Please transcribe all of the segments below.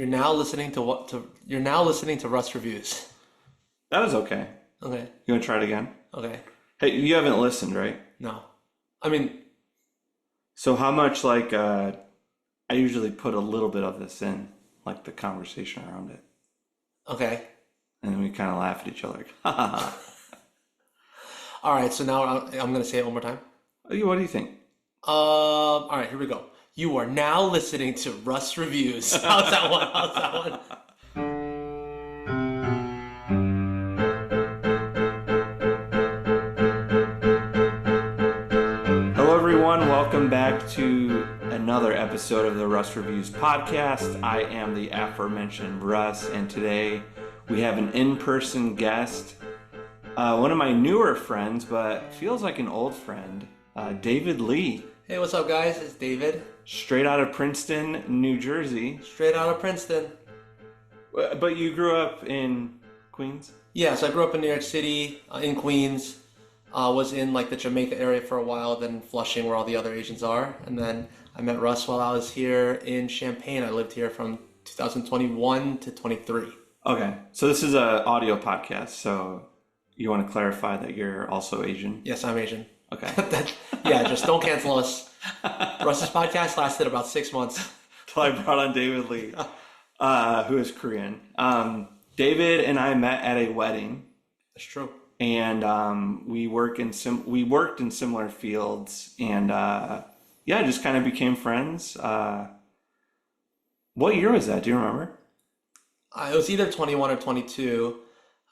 You're now listening to Rust Reviews. That was okay. Okay. You want to try it again? Okay. Hey, you haven't listened, right? No. I mean, So how much I usually put a little bit of this in, like the conversation around it. okay. And then we kind of laugh at each other. Like, ha ha ha. All right, so now I'm gonna say it one more time. What do you think? All right, here we go. You are now listening to Rust Reviews. How's that one? How's that one? Hello, everyone. Welcome back to another episode of the Russ Reviews podcast. I am the aforementioned Russ, and today we have an in-person guest, one of my newer friends, but feels like an old friend, David Lee. Hey, what's up, guys? It's David. Straight out of Princeton, New Jersey. Straight out of Princeton. But you grew up in Queens? Yeah, so I grew up in New York City, in Queens. Was in like the Jamaica area for a while, then Flushing where all the other Asians are. And then I met Russ while I was here in Champaign. I lived here from 2021 to 23. Okay, so this is an audio podcast, so you want to clarify that you're also Asian? Yes, I'm Asian. Okay. Yeah, just don't cancel us. Russ's podcast lasted about 6 months. Till I brought on David Lee, who is Korean. David and I met at a wedding. That's true. And we worked in similar fields, and just kind of became friends. What year was that? Do you remember? It was either 21 or 22.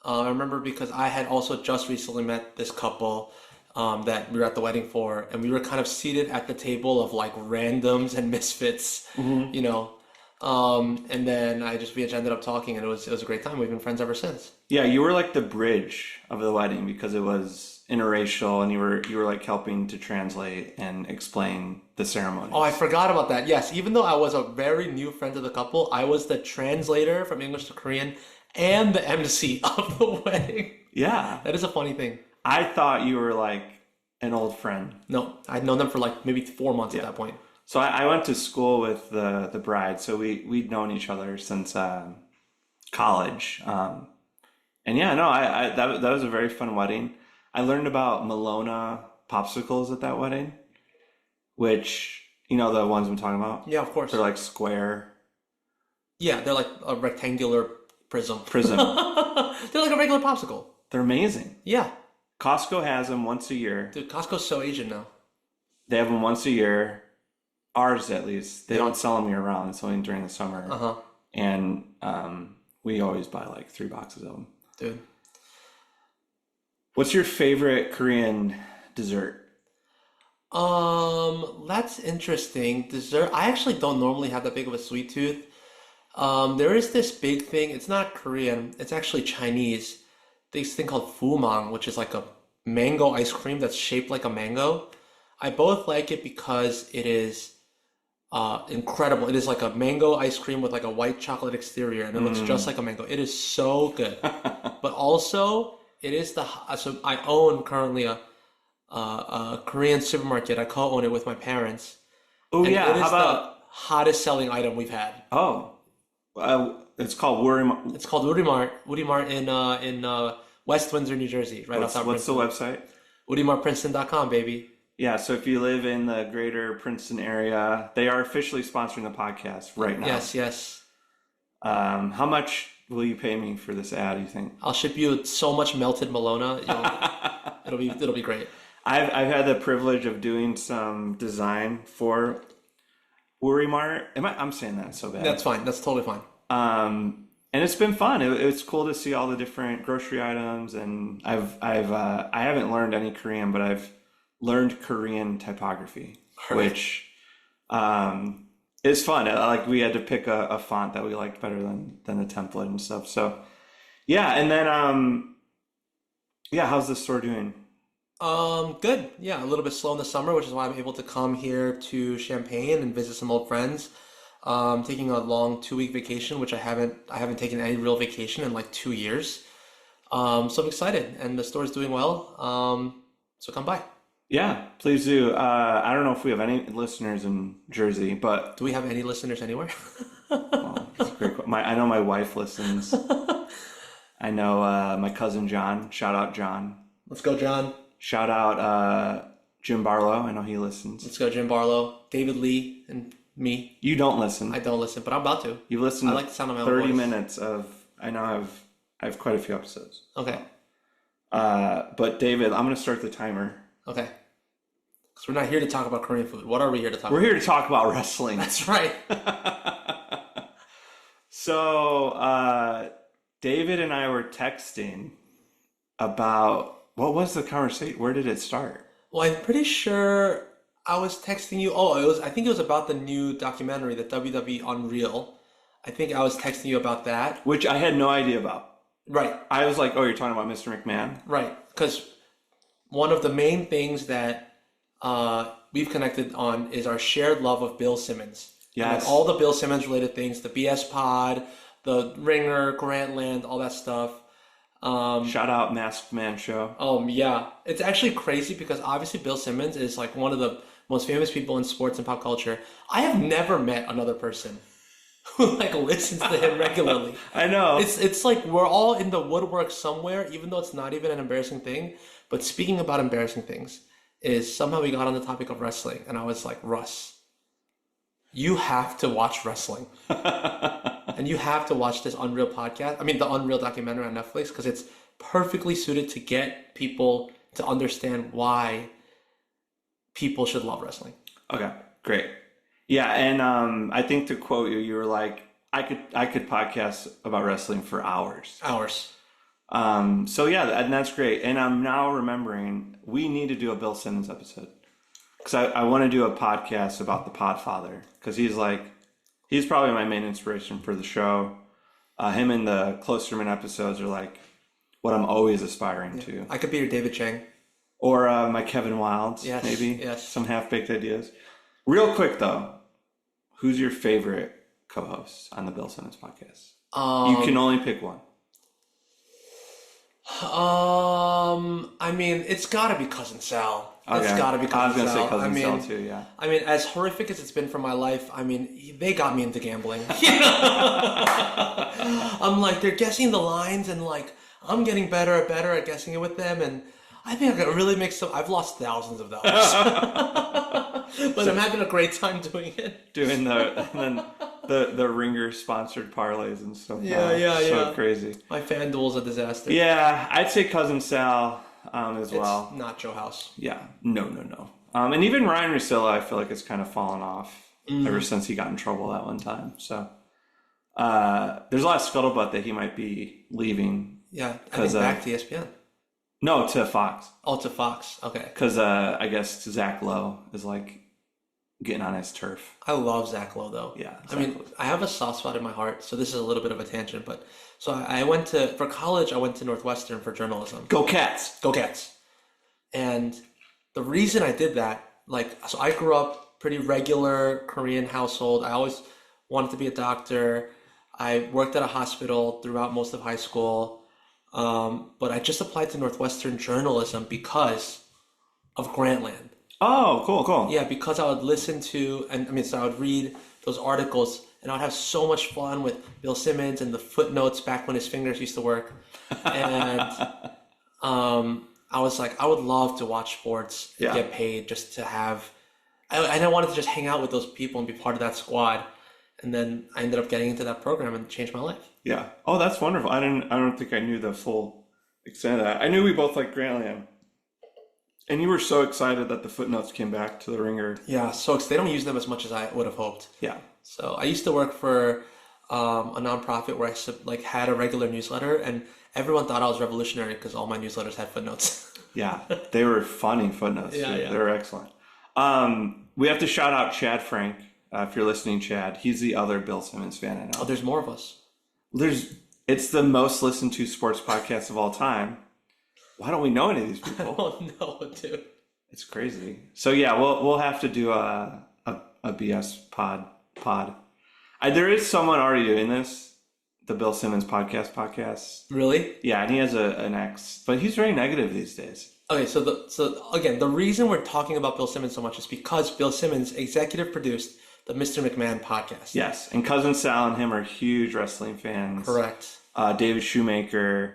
I remember because I had also just recently met this couple that we were at the wedding for, and we were kind of seated at the table of like randoms and misfits, you know. And then we just ended up talking, and it was a great time. We've been friends ever since. Yeah, you were like the bridge of the wedding because it was interracial, and you were like helping to translate and explain the ceremony. Oh, I forgot about that. Yes, even though I was a very new friend of the couple, I was the translator from English to Korean and the MC of the wedding. Yeah. That is a funny thing. I thought you were like an old friend. No, I'd known them for like maybe 4 months at that point. So I went to school with the bride, so we'd known each other since college. And yeah, no, that was a very fun wedding. I learned about Malona popsicles at that wedding, which, you know, the ones I'm talking about? Yeah, of course. They're like square. Yeah, they're like a rectangular prism. They're like a regular popsicle. They're amazing. Yeah. Costco has them once a year. Dude, Costco's so Asian now. They have them once a year. Ours, at least. They don't sell them year round. It's only during the summer. Uh-huh. And we always buy like 3 boxes of them. Dude. What's your favorite Korean dessert? That's interesting. Dessert. I actually don't normally have that big of a sweet tooth. There is this big thing. It's not Korean. It's actually Chinese. This thing called fumang, which is like a mango ice cream that's shaped like a mango. I both like it because it is incredible. It is like a mango ice cream with like a white chocolate exterior, and it looks just like a mango. It is so good. But also, it is so I own currently a Korean supermarket. I co-own it with my parents. Oh yeah, it is how about the hottest selling item we've had. Oh, it's called Wurimar. It's called Urimart. Urimart in West Windsor, New Jersey, right outside What's the website? UrimartPrinceton.com, baby. Yeah, so if you live in the greater Princeton area, they are officially sponsoring the podcast right now. Yes. How much will you pay me for this ad, you think? I'll ship you so much melted Malona. It'll be great. I've had the privilege of doing some design for Wurimart. I'm saying that so bad. That's fine. That's totally fine. And it's been fun. It's cool to see all the different grocery items, and I haven't learned any Korean, but I've learned Korean typography, which is fun. Like we had to pick a font that we liked better than the template and stuff. So yeah, and then how's the store doing? Good. Yeah, a little bit slow in the summer, which is why I'm able to come here to Champaign and visit some old friends. Taking a long 2-week vacation, which I haven't taken any real vacation in like 2 years. So I'm excited, and the store's doing well. So come by. Yeah, please do. I don't know if we have any listeners in Jersey, but do we have any listeners anywhere? Well, I know my wife listens. I know my cousin John. Shout out John. Let's go, John. Shout out Jim Barlow. I know he listens. Let's go, Jim Barlow. David Lee and me. You don't listen. I don't listen, but I'm about to. You listen. I like the sound of my own 30 voice. minutes of. I know I have quite a few episodes. Okay. But David, I'm going to start the timer. Okay. Because we're not here to talk about Korean food. What are we here to talk about? We're here to talk about wrestling. That's right. So, David and I were texting about what was the conversation? Where did it start? Well, I'm pretty sure I was texting you. I think it was about the new documentary, the WWE Unreal. I think I was texting you about that. Which I had no idea about. Right. I was like, oh, you're talking about Mr. McMahon? Right. Because one of the main things that we've connected on is our shared love of Bill Simmons. Yes. And all the Bill Simmons related things, the BS Pod, the Ringer, Grantland, all that stuff. Shout out Masked Man Show. Yeah. It's actually crazy because obviously Bill Simmons is like one of the most famous people in sports and pop culture. I have never met another person who like listens to him regularly. I know. It's like we're all in the woodwork somewhere, even though it's not even an embarrassing thing. But speaking about embarrassing things, is somehow we got on the topic of wrestling, and I was like, Russ, you have to watch wrestling. And you have to watch this Unreal podcast. I mean, the Unreal documentary on Netflix, because it's perfectly suited to get people to understand why people should love wrestling. Okay, great. Yeah, and I think to quote you, you were like, I could podcast about wrestling for hours. Hours. So yeah, and that's great. And I'm now remembering we need to do a Bill Simmons episode because I want to do a podcast about the Podfather because he's probably my main inspiration for the show. Him and the Closterman episodes are like what I'm always aspiring to. I could be your David Chang. Or my Kevin Wildes, yes, maybe. Yes. Some half-baked ideas. Real quick though, who's your favorite co-host on the Bill Simmons podcast? You can only pick one. I mean, it's got to be Cousin Sal. Okay. It's got to be Cousin Sal. I was going to say Cousin Sal too, yeah. I mean, as horrific as it's been for my life, I mean, they got me into gambling. I'm like, they're guessing the lines and like, I'm getting better at guessing it with them. And I think I could really make I've lost thousands of dollars. But I'm having a great time doing it. Doing the Ringer sponsored parlays and stuff. Yeah. So crazy. My FanDuel's a disaster. Yeah, I'd say Cousin Sal as well. It's not Joe House. Yeah, no. And even Ryan Russillo, I feel like it's kind of fallen off ever since he got in trouble that one time. So there's a lot of scuttlebutt that he might be leaving. Yeah, I think back to ESPN. No, to Fox. Oh, to Fox. Okay. Because I guess Zach Lowe is like getting on his turf. I love Zach Lowe though. Yeah. I mean, I have a soft spot in my heart, so this is a little bit of a tangent, but so for college, I went to Northwestern for journalism. Go Cats! Go Cats! And the reason I did that, so I grew up pretty regular Korean household. I always wanted to be a doctor. I worked at a hospital throughout most of high school. But I just applied to Northwestern journalism because of Grantland. Oh, cool. Yeah, because I would listen to, so I would read those articles, and I would have so much fun with Bill Simmons and the footnotes back when his fingers used to work. And I was like, I would love to watch sports and get paid just to have, I wanted to just hang out with those people and be part of that squad. And then I ended up getting into that program and changed my life. Yeah. Oh, that's wonderful. I don't think I knew the full extent of that. I knew we both liked Grantland. And you were so excited that the footnotes came back to the Ringer. Yeah, so they don't use them as much as I would have hoped. Yeah. So I used to work for a nonprofit where I had a regular newsletter, and everyone thought I was revolutionary because all my newsletters had footnotes. Yeah, they were funny footnotes. Yeah. They were excellent. We have to shout out Chad Frank. If you're listening, Chad, he's the other Bill Simmons fan I know. Oh, there's more of us. It's the most listened to sports podcast of all time. Why don't we know any of these people? I don't know, dude. It's crazy. So yeah, we'll have to do a BS pod. There is someone already doing this, the Bill Simmons podcast. Really? Yeah, and he has an ex, but he's very negative these days. Okay, so again, the reason we're talking about Bill Simmons so much is because Bill Simmons executive produced the Mr. McMahon podcast. Yes, and Cousin Sal and him are huge wrestling fans. Correct. David Shoemaker.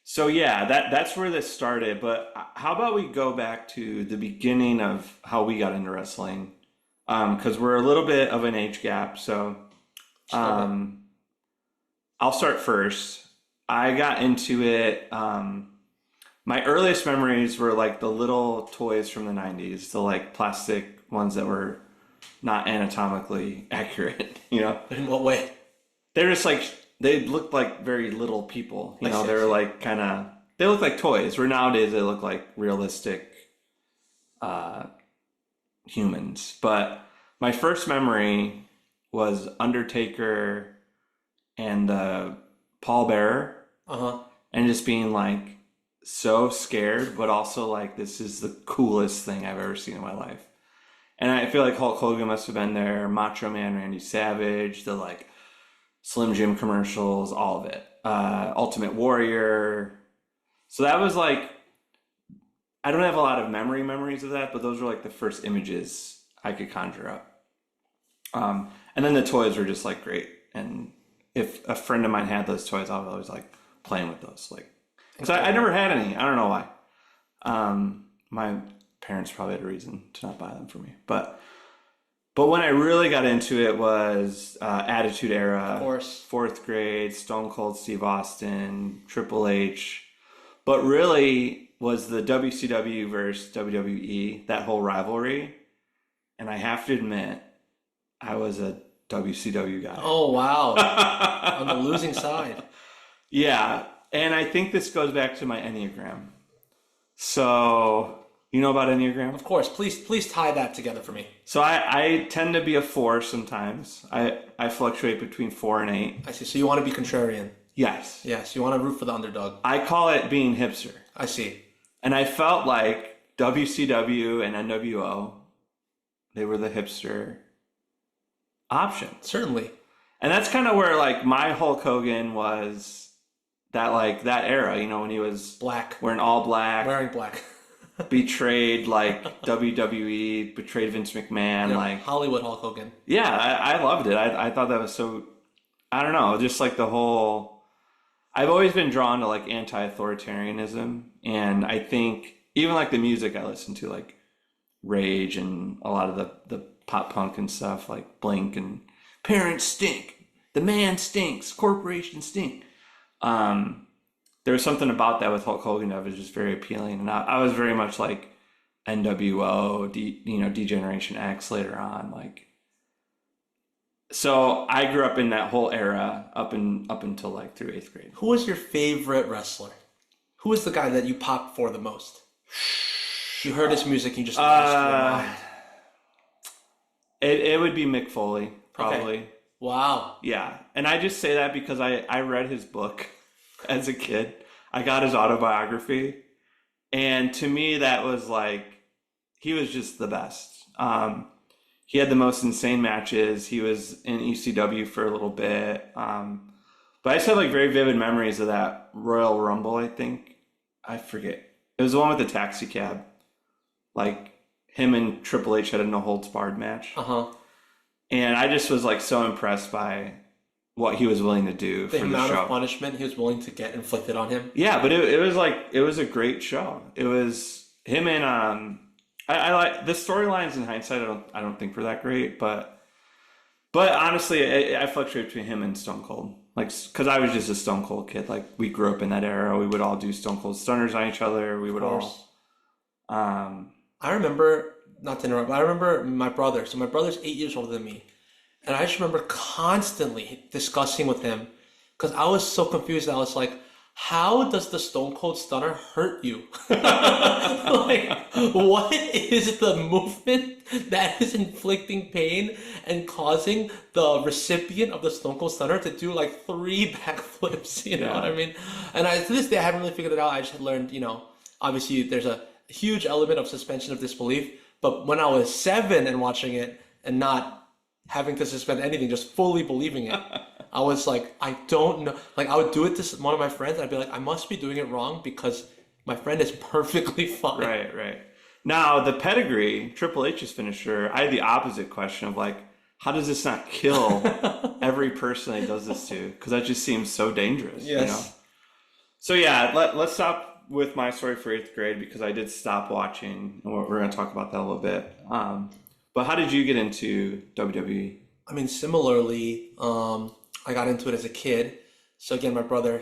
So yeah, that's where this started. But how about we go back to the beginning of how we got into wrestling? Because we're a little bit of an age gap. So I'll start first. I got into it. My earliest memories were like the little toys from the 90s, the like plastic ones that were not anatomically accurate, you know? In what way? They're just like, they looked like very little people, you know? They were like they look like toys, where nowadays they look like realistic humans. But my first memory was Undertaker and Paul Bearer. And just being like so scared, but also like, this is the coolest thing I've ever seen in my life. And I feel like Hulk Hogan must have been there, Macho Man Randy Savage, the like Slim Jim commercials, all of it. Ultimate Warrior. So that was like, I don't have a lot of memories of that, but those were like the first images I could conjure up. And then the toys were just like great. And if a friend of mine had those toys, I was always like playing with those. Like, because I never had any. I don't know why. My parents probably had a reason to not buy them for me. But when I really got into it was Attitude Era. Of course. Fourth grade, Stone Cold Steve Austin, Triple H. But really was the WCW versus WWE, that whole rivalry. And I have to admit, I was a WCW guy. Oh, wow. On the losing side. Yeah. And I think this goes back to my Enneagram. So, you know about Enneagram? Of course. Please tie that together for me. So I tend to be a 4 sometimes. I fluctuate between 4 and 8. I see. So you want to be contrarian. Yes. Yes. You want to root for the underdog. I call it being hipster. I see. And I felt like WCW and NWO, they were the hipster option. Certainly. And that's kind of where like my Hulk Hogan was, that like that era, you know, when he was black, wearing all black, wearing black, betrayed like WWE, betrayed Vince McMahon, like Hollywood Hulk Hogan. Yeah, I loved it. I thought that was so, I don't know, just like the whole, I've always been drawn to like anti-authoritarianism. And I think even like the music I listen to, like Rage and a lot of the pop punk and stuff, like Blink and Parents Stink, The Man Stinks, Corporations Stink. There was something about that with Hulk Hogan that was just very appealing. And I was very much like NWO, D-Generation X later on. Like, so I grew up in that whole era up until like through 8th grade. Who was your favorite wrestler? Who was the guy that you popped for the most? You heard his music, you just lost your mind. It would be Mick Foley, probably. Okay. Wow. Yeah. And I just say that because I read his book as a kid. I got his autobiography. And to me, that was like, he was just the best. He had the most insane matches. He was in ECW for a little bit. But I just have like very vivid memories of that Royal Rumble, I think. I forget. It was the one with the taxi cab. Like him and Triple H had a no holds barred match. And I just was like so impressed by what he was willing to do for the show. The amount of punishment he was willing to get inflicted on him. Yeah, but it was like, it was a great show. It was him and I like the storylines in hindsight. I don't think were that great, but honestly, I fluctuate between him and Stone Cold. Like, because I was just a Stone Cold kid. Like, we grew up in that era. We would all do Stone Cold stunners on each other. We would all. I remember, not to interrupt, but I remember my brother. So my brother's 8 years older than me. And I just remember constantly discussing with him because I was so confused. I was like, how does the Stone Cold Stunner hurt you? Like, what is the movement that is inflicting pain and causing the recipient of the Stone Cold Stunner to do like 3 backflips? You know what I mean? And to this day, I haven't really figured it out. I just had learned, obviously there's a huge element of suspension of disbelief. But when I was 7 and watching it and not having to suspend anything, just fully believing it, I was like, I don't know. Like, I would do it to one of my friends, and I'd be like, I must be doing it wrong because my friend is perfectly fine. Right. Now, the pedigree, Triple H's finisher, I had the opposite question of like, how does this not kill every person that he does this to? Because that just seems so dangerous, you know? Yes. So yeah, let's stop with my story for 8th grade because I did stop watching, and we're going to talk about that a little bit. But how did you get into WWE? I mean, similarly, I got into it as a kid. So again, my brother,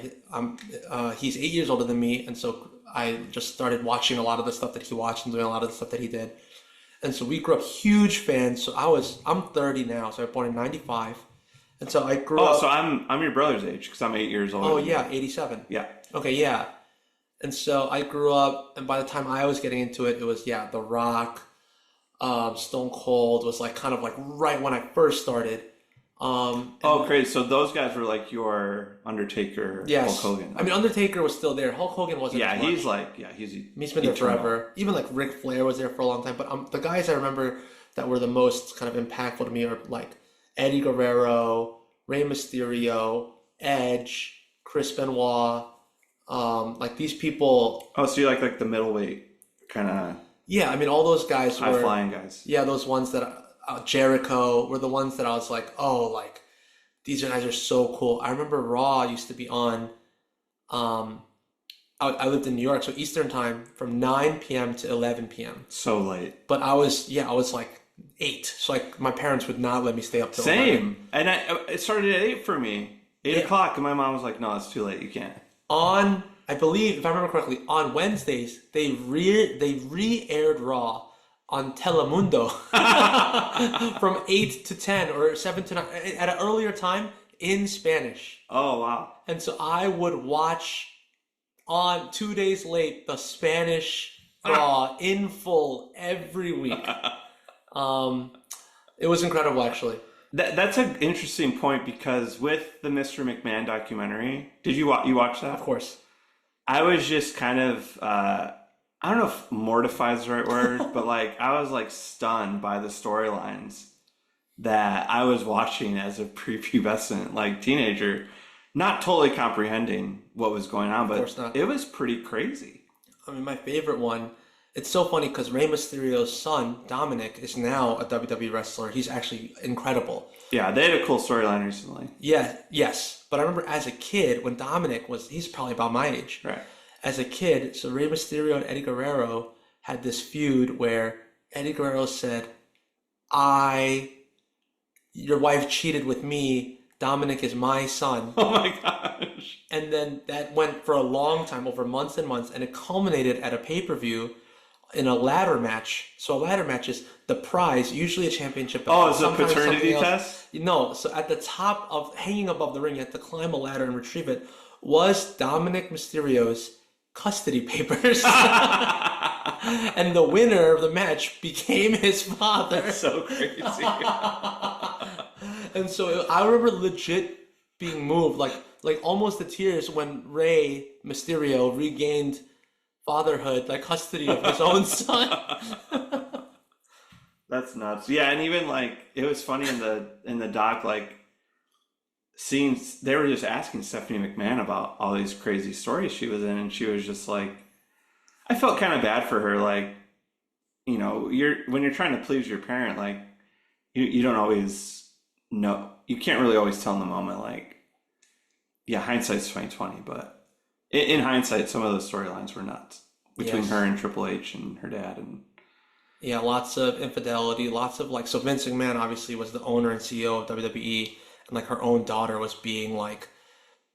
he's 8 years older than me, and so I just started watching a lot of the stuff that he watched and doing a lot of the stuff that he did. And so we grew up huge fans. So I'm 30 now, so I was born in 95. And so I grew Oh, up. so I'm your brother's age because I'm 8 years older. Oh than you. yeah, 87. Yeah. Okay, yeah. And so I grew up, and by the time I was getting into it, it was The Rock, Stone Cold was like kind of like right when I first started. Oh, great. So those guys were like your Undertaker, Yes. Hulk Hogan. I mean, Undertaker was still there. Hulk Hogan wasn't yeah, as much. He's been there eternal. forever. Even like Ric Flair was there for a long time. But the guys I remember that were the most kind of impactful to me are like Eddie Guerrero, Rey Mysterio, Edge, Chris Benoit. Like these people. Oh, so you like the middleweight kind of Yeah, I mean, all those guys high were. flying guys. Yeah, those ones that Jericho were the ones that I was like, oh, like these guys are so cool. I remember Raw used to be on. I lived in New York, so Eastern time from 9 p.m. to 11 p.m. So late. But I was like 8, so like my parents would not let me stay up till 11. Same. And it started at 8 for me. 8 o'clock, and my mom was like, no, it's too late. You can't. I believe, if I remember correctly, on Wednesdays they re-aired Raw on Telemundo from 8 to 10 or 7 to 9 at an earlier time in Spanish. Oh, wow. And so I would watch on 2 days late the Spanish Raw in full every week. It was incredible, actually. That's an interesting point because with the Mr. McMahon documentary, did you watch that? Of course. I was just kind of, I don't know if mortified is the right word, but like I was like stunned by the storylines that I was watching as a prepubescent like teenager, not totally comprehending what was going on, Of course but not. it was pretty crazy. I mean, my favorite one, it's so funny because Rey Mysterio's son, Dominic, is now a WWE wrestler. He's actually incredible. Yeah, they had a cool storyline recently. Yeah, yes. But I remember as a kid, when Dominic he's probably about my age. Right. As a kid, so Rey Mysterio and Eddie Guerrero had this feud where Eddie Guerrero said, your wife cheated with me. Dominic is my son. Oh my gosh. And then that went for a long time, over months and months, and it culminated at a pay-per-view in a ladder match. So a ladder match is the prize, usually a championship. Oh, it's a sometimes paternity something else. test? No, so at the top of, hanging above the ring, you have to climb a ladder and retrieve it, was Dominic Mysterio's custody papers. And the winner of the match became his father. That's so crazy. And so I remember legit being moved, like almost to tears when Rey Mysterio regained fatherhood, like custody of his own son. That's nuts. Yeah, and even like it was funny in the doc, like scenes they were just asking Stephanie McMahon about all these crazy stories she was in, and she was just like, I felt kind of bad for her, like, you know, when you're trying to please your parent, like you don't always know, you can't really always tell in the moment, like, yeah, hindsight's 20/20, but in hindsight, some of those storylines were nuts between Yes. her and Triple H and her dad, and Yeah, lots of infidelity, lots of like, so Vince McMahon obviously was the owner and CEO of WWE, and like her own daughter was being like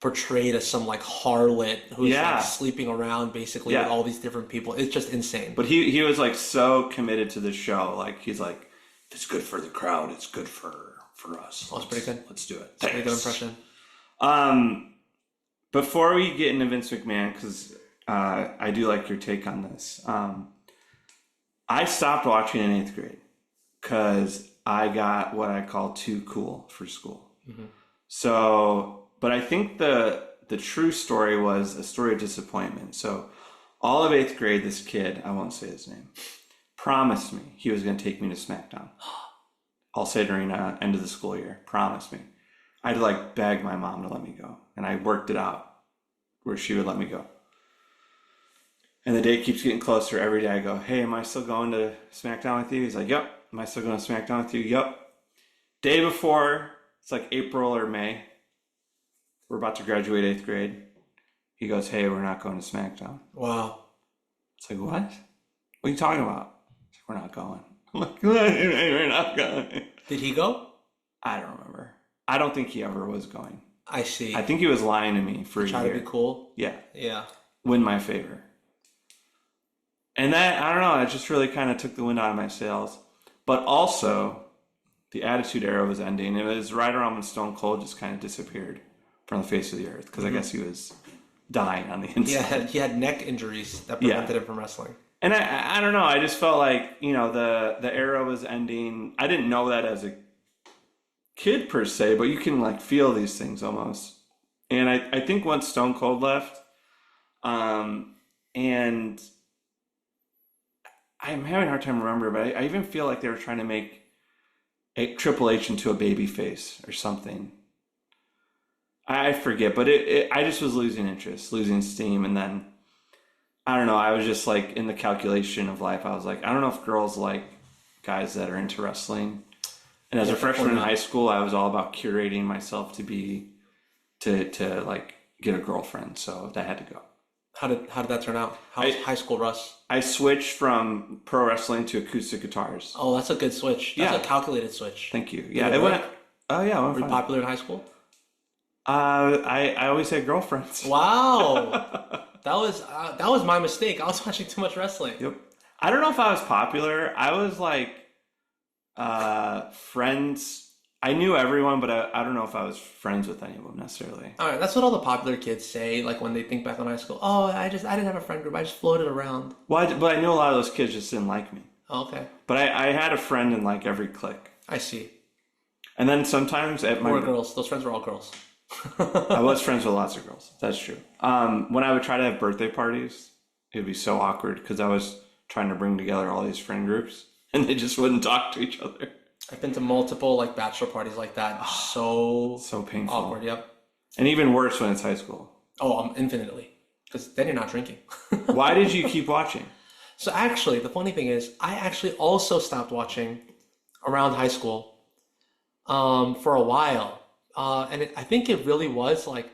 portrayed as some like harlot who's Yeah. like sleeping around basically with Yeah. all these different people. It's just insane. but he was like so committed to the show, like he's like, if it's good for the crowd, it's good for us. Oh, it's pretty good. Let's do it. Pretty good Thanks. impression. Before we get into Vince McMahon, because I do like your take on this, I stopped watching in 8th grade because I got what I call too cool for school. Mm-hmm. So, but I think the true story was a story of disappointment. So, all of 8th grade, this kid, I won't say his name, promised me he was going to take me to SmackDown. I'll say during the end of the school year. Promised me. I had to like beg my mom to let me go, and I worked it out where she would let me go. And the day keeps getting closer. Every day I go, hey, am I still going to SmackDown with you? He's like, yep. Am I still going to SmackDown with you? Yep. Day before, it's like April or May. We're about to graduate 8th grade. He goes, hey, we're not going to SmackDown. Wow. It's like, what? What are you talking about? It's like, we're not going. I'm like, we're not going. Did he go? I don't remember. I don't think he ever was going. I see. I think he was lying to me for a year. Try to be cool. Yeah. Yeah. Win my favor. And that, I don't know, it just really kind of took the wind out of my sails. But also, the Attitude Era was ending. It was right around when Stone Cold just kind of disappeared from the face of the earth. Because I guess he was dying on the inside. He had neck injuries that prevented him from wrestling. And I don't know, I just felt like, you know, the era was ending. I didn't know that as a kid per se, but you can like feel these things almost. And I think once Stone Cold left, and I'm having a hard time remembering, but I even feel like they were trying to make Triple H into a baby face or something. I forget, but I just was losing interest, losing steam, and then I don't know, I was just like in the calculation of life, I was like, I don't know if girls like guys that are into wrestling. And as a freshman in high school, I was all about curating myself to like get a girlfriend, so that had to go. How did that turn out? How was high school Russ? I switched from pro wrestling to acoustic guitars. Oh, that's a good switch. That's a calculated switch. Thank you. Yeah, it went. Oh yeah, were you popular in high school? I always had girlfriends. Wow, that was my mistake. I was watching too much wrestling. Yep. I don't know if I was popular. I was like friends. I knew everyone, but I don't know if I was friends with any of them necessarily. All right, that's what all the popular kids say, like when they think back on high school. Oh, I didn't have a friend group. I just floated around. Well, but I knew a lot of those kids just didn't like me. Oh, okay. But I had a friend in like every clique. I see. And then sometimes at More girls. Those friends were all girls. I was friends with lots of girls. That's true. When I would try to have birthday parties, it would be so awkward because I was trying to bring together all these friend groups and they just wouldn't talk to each other. I've been to multiple like bachelor parties like that. So painful. Awkward, yep. And even worse when it's high school. Oh, infinitely. Because then you're not drinking. Why did you keep watching? So actually, the funny thing is, I actually also stopped watching around high school for a while. I think it really was like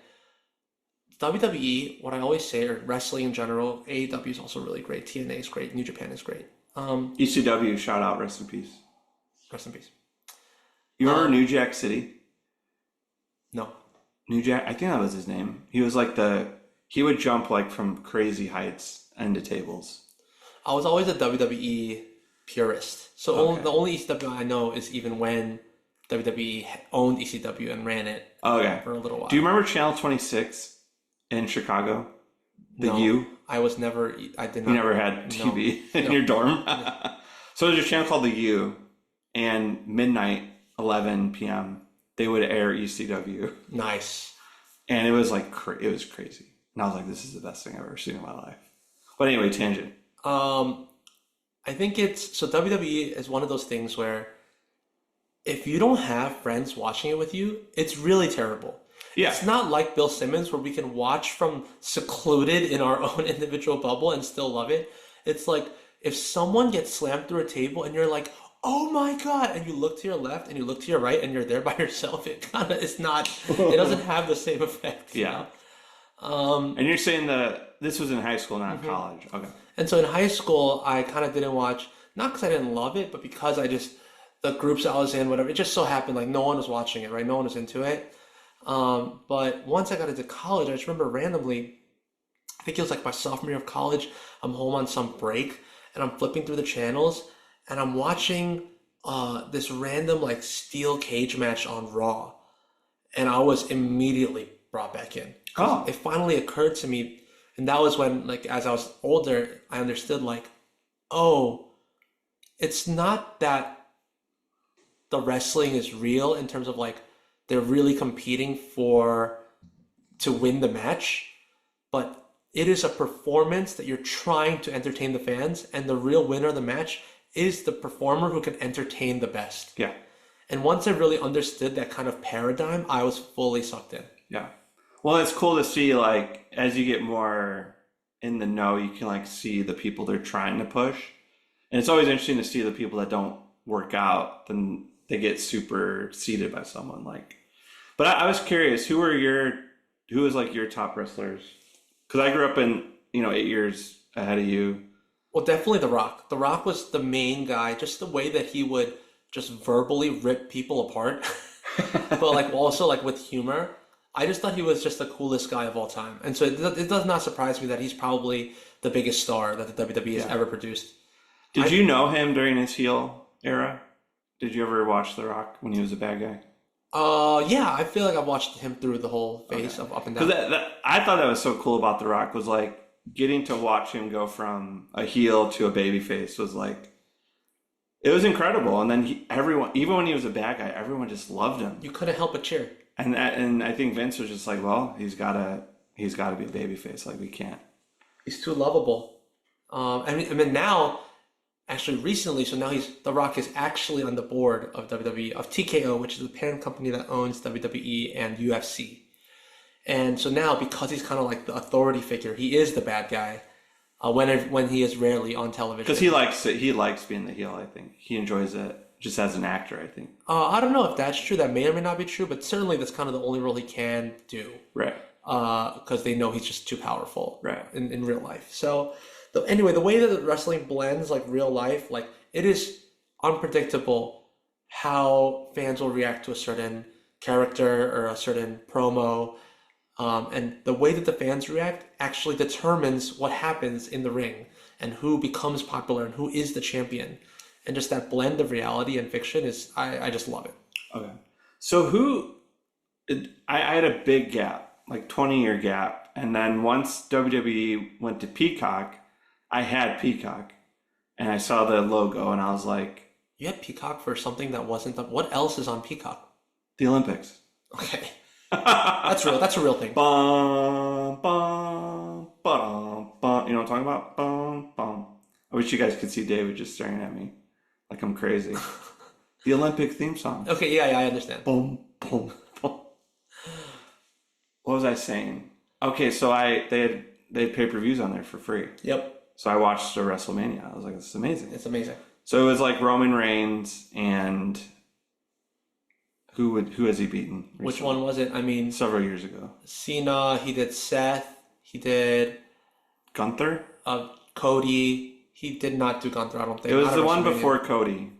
WWE, what I always say, or wrestling in general. AEW is also really great. TNA is great. New Japan is great. ECW, shout out, rest in peace. Rest in peace. You remember New Jack City? No. New Jack, I think that was his name. He was like he would jump like from crazy heights into tables. I was always a WWE purist. So the only ECW I know is even when WWE owned ECW and ran it for a little while. Do you remember Channel 26 in Chicago? No, U? I was never, I did not. You never had TV in your dorm? So there's a channel called the U, and midnight, 11 p.m., they would air ECW. Nice. And it was like, it was crazy. And I was like, this is the best thing I've ever seen in my life. But anyway, tangent. I think so WWE is one of those things where if you don't have friends watching it with you, it's really terrible. Yeah. It's not like Bill Simmons where we can watch from secluded in our own individual bubble and still love it. It's like if someone gets slammed through a table and you're like, oh my God, and you look to your left and you look to your right and you're there by yourself, it kind of is not, it doesn't have the same effect. Yeah. And you're saying this was in high school, not college. Okay. And so in high school, I kind of didn't watch, not because I didn't love it, but because the groups I was in, whatever, it just so happened like no one was watching it, right? No one was into it. But once I got into college, I just remember randomly, I think it was like my sophomore year of college, I'm home on some break and I'm flipping through the channels and I'm watching this random like steel cage match on Raw. And I was immediately brought back in. Oh. It finally occurred to me, and that was when, like, as I was older, I understood, like, oh, it's not that the wrestling is real in terms of, like, they're really competing to win the match, but it is a performance that you're trying to entertain the fans, and the real winner of the match is the performer who can entertain the best. Yeah. And once I really understood that kind of paradigm, I was fully sucked in. Yeah. Well, it's cool to see, like, as you get more in the know, you can like see the people they're trying to push. And it's always interesting to see the people that don't work out, then they get superseded by someone like. But I was curious, who was like your top wrestlers? Because I grew up in, 8 years ahead of you. Well, definitely The Rock. The Rock was the main guy, just the way that he would just verbally rip people apart, but like also like with humor. I just thought he was just the coolest guy of all time. And so it does not surprise me that he's probably the biggest star that the WWE has Yeah. ever produced. Did I, you know him during his heel era? Did you ever watch The Rock when he was a bad guy? yeah, I feel like I've watched him through the whole Okay. phase of up and Because down. I thought that was so cool about The Rock was like getting to watch him go from a heel to a baby face was like it was incredible. And then everyone, even when he was a bad guy, everyone just loved him. You couldn't help but cheer. And I think Vince was just like, well, he's gotta be a baby face. Like we can't. He's too lovable. I mean now, actually recently, so now The Rock is actually on the board of WWE, of TKO, which is the parent company that owns WWE and UFC. And so now, because he's kind of like the authority figure, he is the bad guy when he is rarely on Because television. he likes it. He likes being the heel. I think he enjoys it just as an actor. I think. I don't know if that's true. That may or may not be true, but certainly that's kind of the only role he can do Right. because they know he's just too powerful Right. in real life. So anyway, the way that wrestling blends like real life, like it is unpredictable how fans will react to a certain character or a certain promo. And the way that the fans react actually determines what happens in the ring and who becomes popular and who is the champion. And just that blend of reality and fiction I just love it. Okay. So I had a big gap, like 20-year gap, and then once WWE went to Peacock, I had Peacock, and I saw the logo, and I was like, You had Peacock for something that wasn't what else is on Peacock? the Olympics. Okay. That's real. That's a real thing. Bum, bum, ba-dum, bum. You know what I'm talking about? Bum, bum. I wish you guys could see David just staring at me like I'm crazy. The Olympic theme song. Okay, yeah, I understand. Boom, boom, boom. What was I saying? Okay, so they had pay-per-views on there for free. Yep. So I watched a WrestleMania. I was like, this is amazing. It's amazing. So it was like Roman Reigns and who has he beaten Which recently? one was it? I mean, Several years ago. Cena, he did Seth, he did Gunther? Cody. He did not do Gunther, I don't think. It was Not at the one WrestleMania. before Cody.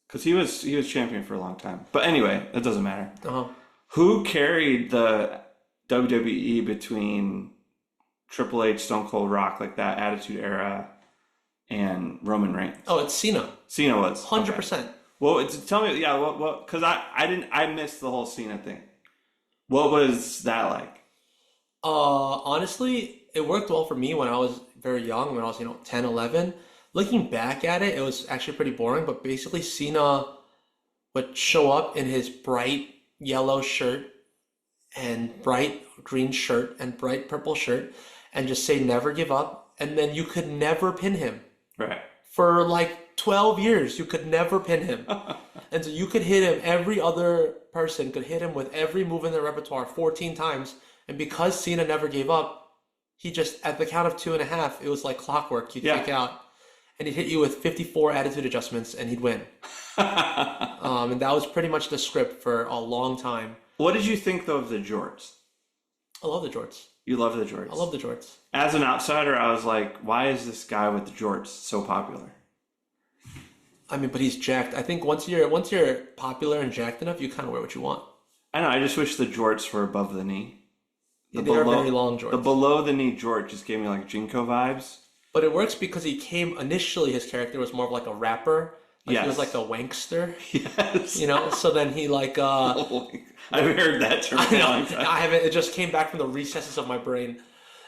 Because he was champion for a long time. But anyway, it doesn't matter. Uh-huh. Who carried the WWE between Triple H, Stone Cold Rock, like that Attitude Era, and Roman Reigns? Oh, it's Cena. Cena was. Okay. 100%. Well, tell me, yeah, what? Because I missed the whole Cena thing. What was that like? Honestly, it worked well for me when I was very young, when I was, 10, 11. Looking back at it, it was actually pretty boring, but basically Cena would show up in his bright yellow shirt and bright green shirt and bright purple shirt and just say never give up, and then you could never pin him. Right. For like 12 years, you could never pin him. And so you could hit him, every other person could hit him with every move in their repertoire 14 times. And because Cena never gave up, he just, at the count of 2.5, it was like clockwork. You'd Yeah. kick out. And he'd hit you with 54 attitude adjustments and he'd win. And that was pretty much the script for a long time. What did you think though of the jorts? I love the jorts. You love the jorts. I love the jorts. As an outsider, I was like, why is this guy with the jorts so popular? I mean, but he's jacked. I think once you're popular and jacked enough, you kind of wear what you want. I know, I just wish the jorts were above the knee. They are very long jorts. The below the knee jort just gave me like JNCO vibes. But it works because he came initially. His character was more of like a rapper. Like he was Yes. like a wankster, Yes. So then he like I've heard that term I in a know long time. I haven't. It just came back from the recesses of my brain,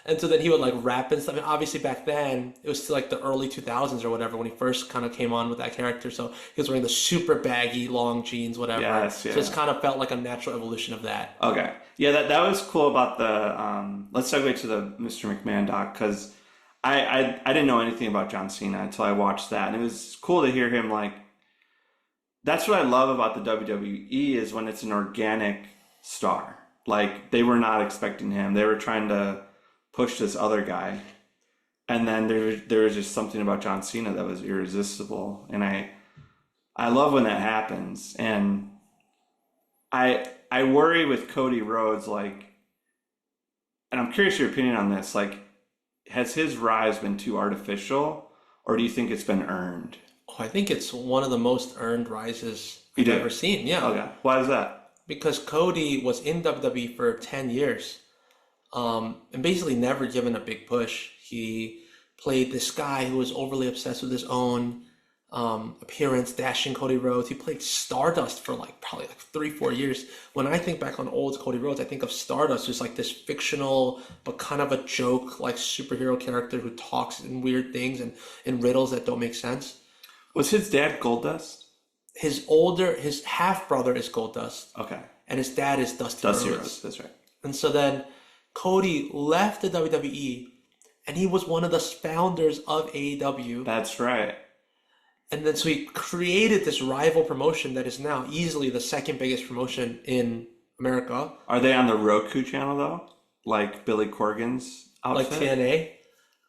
and so then he would like rap and stuff. And obviously back then it was still like the early 2000s or whatever when he first kind of came on with that character. So he was wearing the super baggy long jeans, whatever. Yes, yeah. So it's kind of felt like a natural evolution of that. Okay. Yeah, that was cool about the let's segue to the Mr. McMahon doc because I didn't know anything about John Cena until I watched that, and it was cool to hear him like. That's what I love about the WWE is when it's an organic star. Like they were not expecting him. They were trying to push this other guy. And then there was just something about John Cena that was irresistible. And I love when that happens. And I worry with Cody Rhodes, like, and I'm curious your opinion on this, like, has his rise been too artificial, or do you think it's been earned? Oh, I think it's one of the most earned rises You I've do? ever seen. Yeah. Okay. Why is that? Because Cody was in WWE for 10 years, and basically never given a big push. He played this guy who was overly obsessed with his own appearance, dashing Cody Rhodes. He played Stardust for like probably like 3-4 years. When I think back on old Cody Rhodes, I think of Stardust as like this fictional but kind of a joke, like superhero character who talks in weird things and in riddles that don't make sense. Was his dad Goldust? His half brother is Goldust, Okay. and his dad is Dusty Dusty Rhodes. Rhodes, that's right. And so then Cody left the WWE, and he was one of the founders of AEW. That's right. And then so he created this rival promotion that is now easily the second biggest promotion in America. Are they on the Roku channel though? Like Billy Corgan's outfit? Like TNA.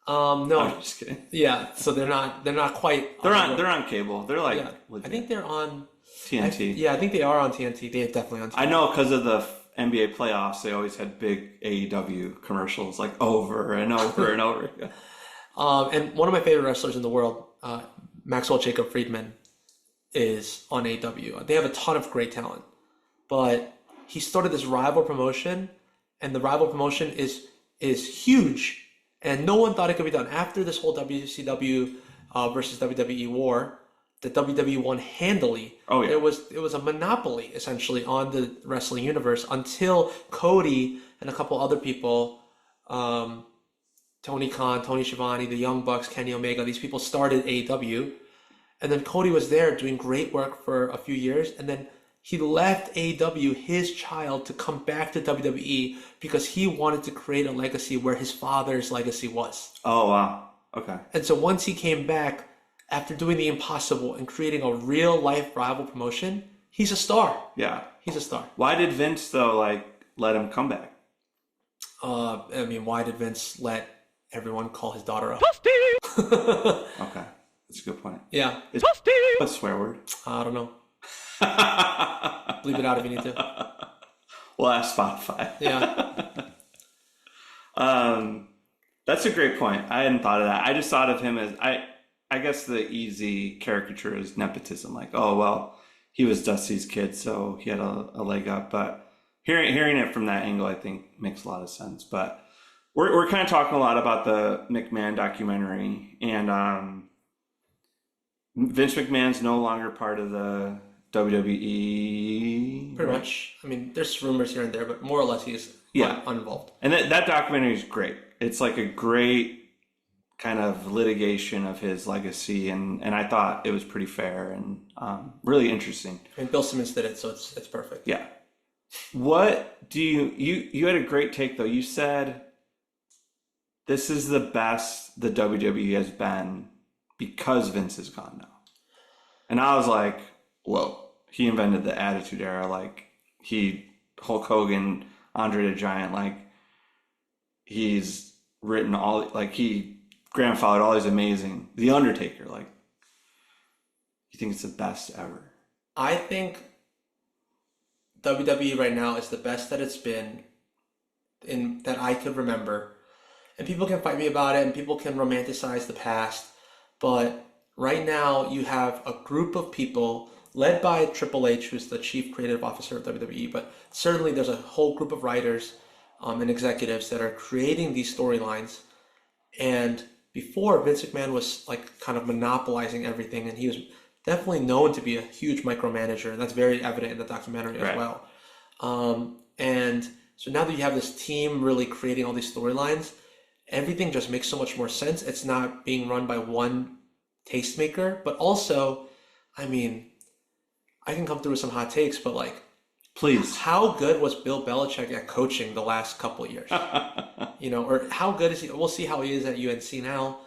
No. I'm just kidding. Yeah, so they're not quite They're on cable. They're like yeah. legit. I think they're on TNT. I think they are on TNT. They're definitely on TNT. I know because of the NBA playoffs, they always had big AEW commercials like over and over and over again. And one of my favorite wrestlers in the world, Maxwell Jacob Friedman, is on AEW. They have a ton of great talent, but he started this rival promotion, and the rival promotion is huge, and no one thought it could be done. After this whole WCW versus WWE war, the WWE won handily. Oh yeah, it was a monopoly essentially on the wrestling universe until Cody and a couple other people. Tony Khan, Tony Schiavone, the Young Bucks, Kenny Omega, these people started AEW. And then Cody was there doing great work for a few years. And then he left AEW, his child, to come back to WWE because he wanted to create a legacy where his father's legacy was. Oh, wow. Okay. And so once he came back, after doing the impossible and creating a real life rival promotion, he's a star. Yeah. He's a star. Why did Vince, though, like, let him come back? I mean, why did Vince let everyone call his daughter up? Okay. That's a good point. Yeah. Is a swear word? I don't know. Leave it out if you need to. We'll ask Spotify. Yeah. That's a great point. I hadn't thought of that. I just thought of him as, I guess the easy caricature is nepotism. Like, oh, well, he was Dusty's kid, so he had a leg up. But hearing it from that angle, I think makes a lot of sense. But we're kind of talking a lot about the McMahon documentary, and Vince McMahon's no longer part of the WWE. Pretty much. I mean, there's rumors here and there, but more or less he's uninvolved. And that documentary is great. It's like a great kind of litigation of his legacy, and I thought it was pretty fair and really interesting. And Bill Simmons did it, so it's perfect. Yeah. What do you had a great take though. You said this is the best the WWE has been because Vince is gone now. And I was like, whoa, he invented the Attitude Era. Like Hulk Hogan, Andre the Giant, like he's written all, like he grandfathered all these amazing, The Undertaker, like you think it's the best ever? I think WWE right now is the best that it's been in that I could remember. And people can fight me about it and people can romanticize the past. But right now you have a group of people led by Triple H, who's the chief creative officer of WWE. But certainly there's a whole group of writers and executives that are creating these storylines. And before, Vince McMahon was like kind of monopolizing everything, and he was definitely known to be a huge micromanager, and that's very evident in the documentary as well. And so now that you have this team really creating all these storylines, everything just makes so much more sense. It's not being run by one tastemaker, but also, I mean, I can come through with some hot takes, but like, please, how good was Bill Belichick at coaching the last couple of years? Or how good is he? We'll see how he is at UNC now.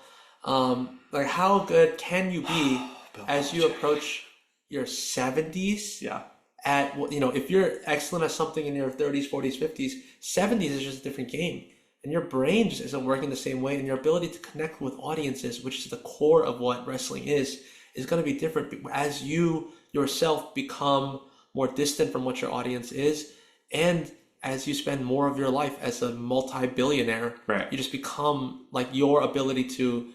Like, how good can you be as you approach your 70s? Yeah. If you're excellent at something in your 30s, 40s, 50s, 70s is just a different game. and your brain just isn't working the same way, and your ability to connect with audiences, which is the core of what wrestling is going to be different as you yourself become more distant from what your audience is, and as you spend more of your life as a multi-billionaire, Right. you just become like your ability to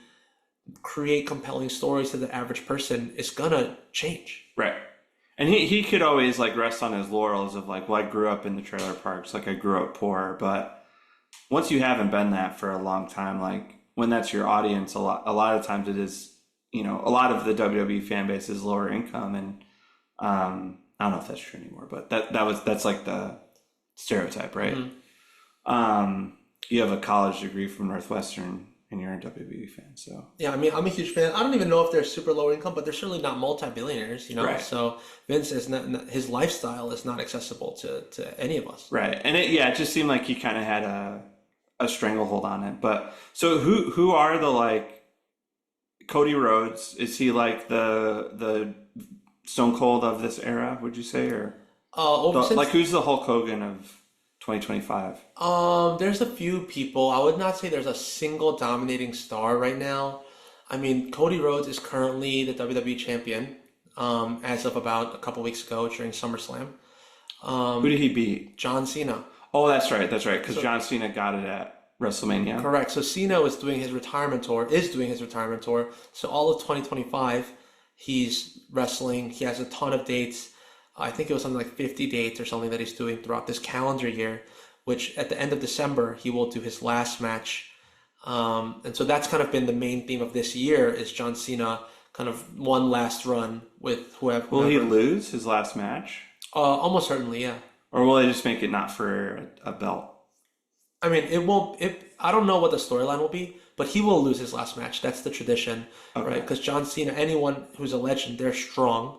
create compelling stories to the average person is gonna change. Right. And he could always like rest on his laurels of like, well, I grew up in the trailer parks, like I grew up poor, but once you haven't been that for a long time, like when that's your audience, a lot of times it is, a lot of the WWE fan base is lower income, and I don't know if that's true anymore, but that's like the stereotype, right? You have a college degree from Northwestern and you're a WWE fan, so Yeah, I mean, I'm a huge fan. I don't even know if they're super low income, but they're certainly not multi-billionaires, Right. So Vince is not, his lifestyle is not accessible to any of us. right. And it just seemed like he kind of had a stranglehold on it. But so who are the like Cody Rhodes? Is he like the Stone Cold of this era? Would you say, or like who's the Hulk Hogan of 2025? There's a few people. I would not say there's a single dominating star right now. I mean, Cody Rhodes is currently the WWE champion, as of about a couple weeks ago during SummerSlam. Who did he beat? John Cena. Oh, that's right, because John Cena got it at WrestleMania. Correct. So Cena is doing his retirement tour. So all of 2025, he's wrestling. He has a ton of dates. I think it was something like 50 dates or something that he's doing throughout this calendar year, which at the end of December, he will do his last match. And so that's kind of been the main theme of this year is John Cena kind of one last run with whoever. Will he lose his last match? Almost certainly, yeah. Or will they just make it not for a belt? I mean, it won't. I don't know what the storyline will be, but he will lose his last match. That's the tradition, right? Because John Cena, anyone who's a legend, they're strong.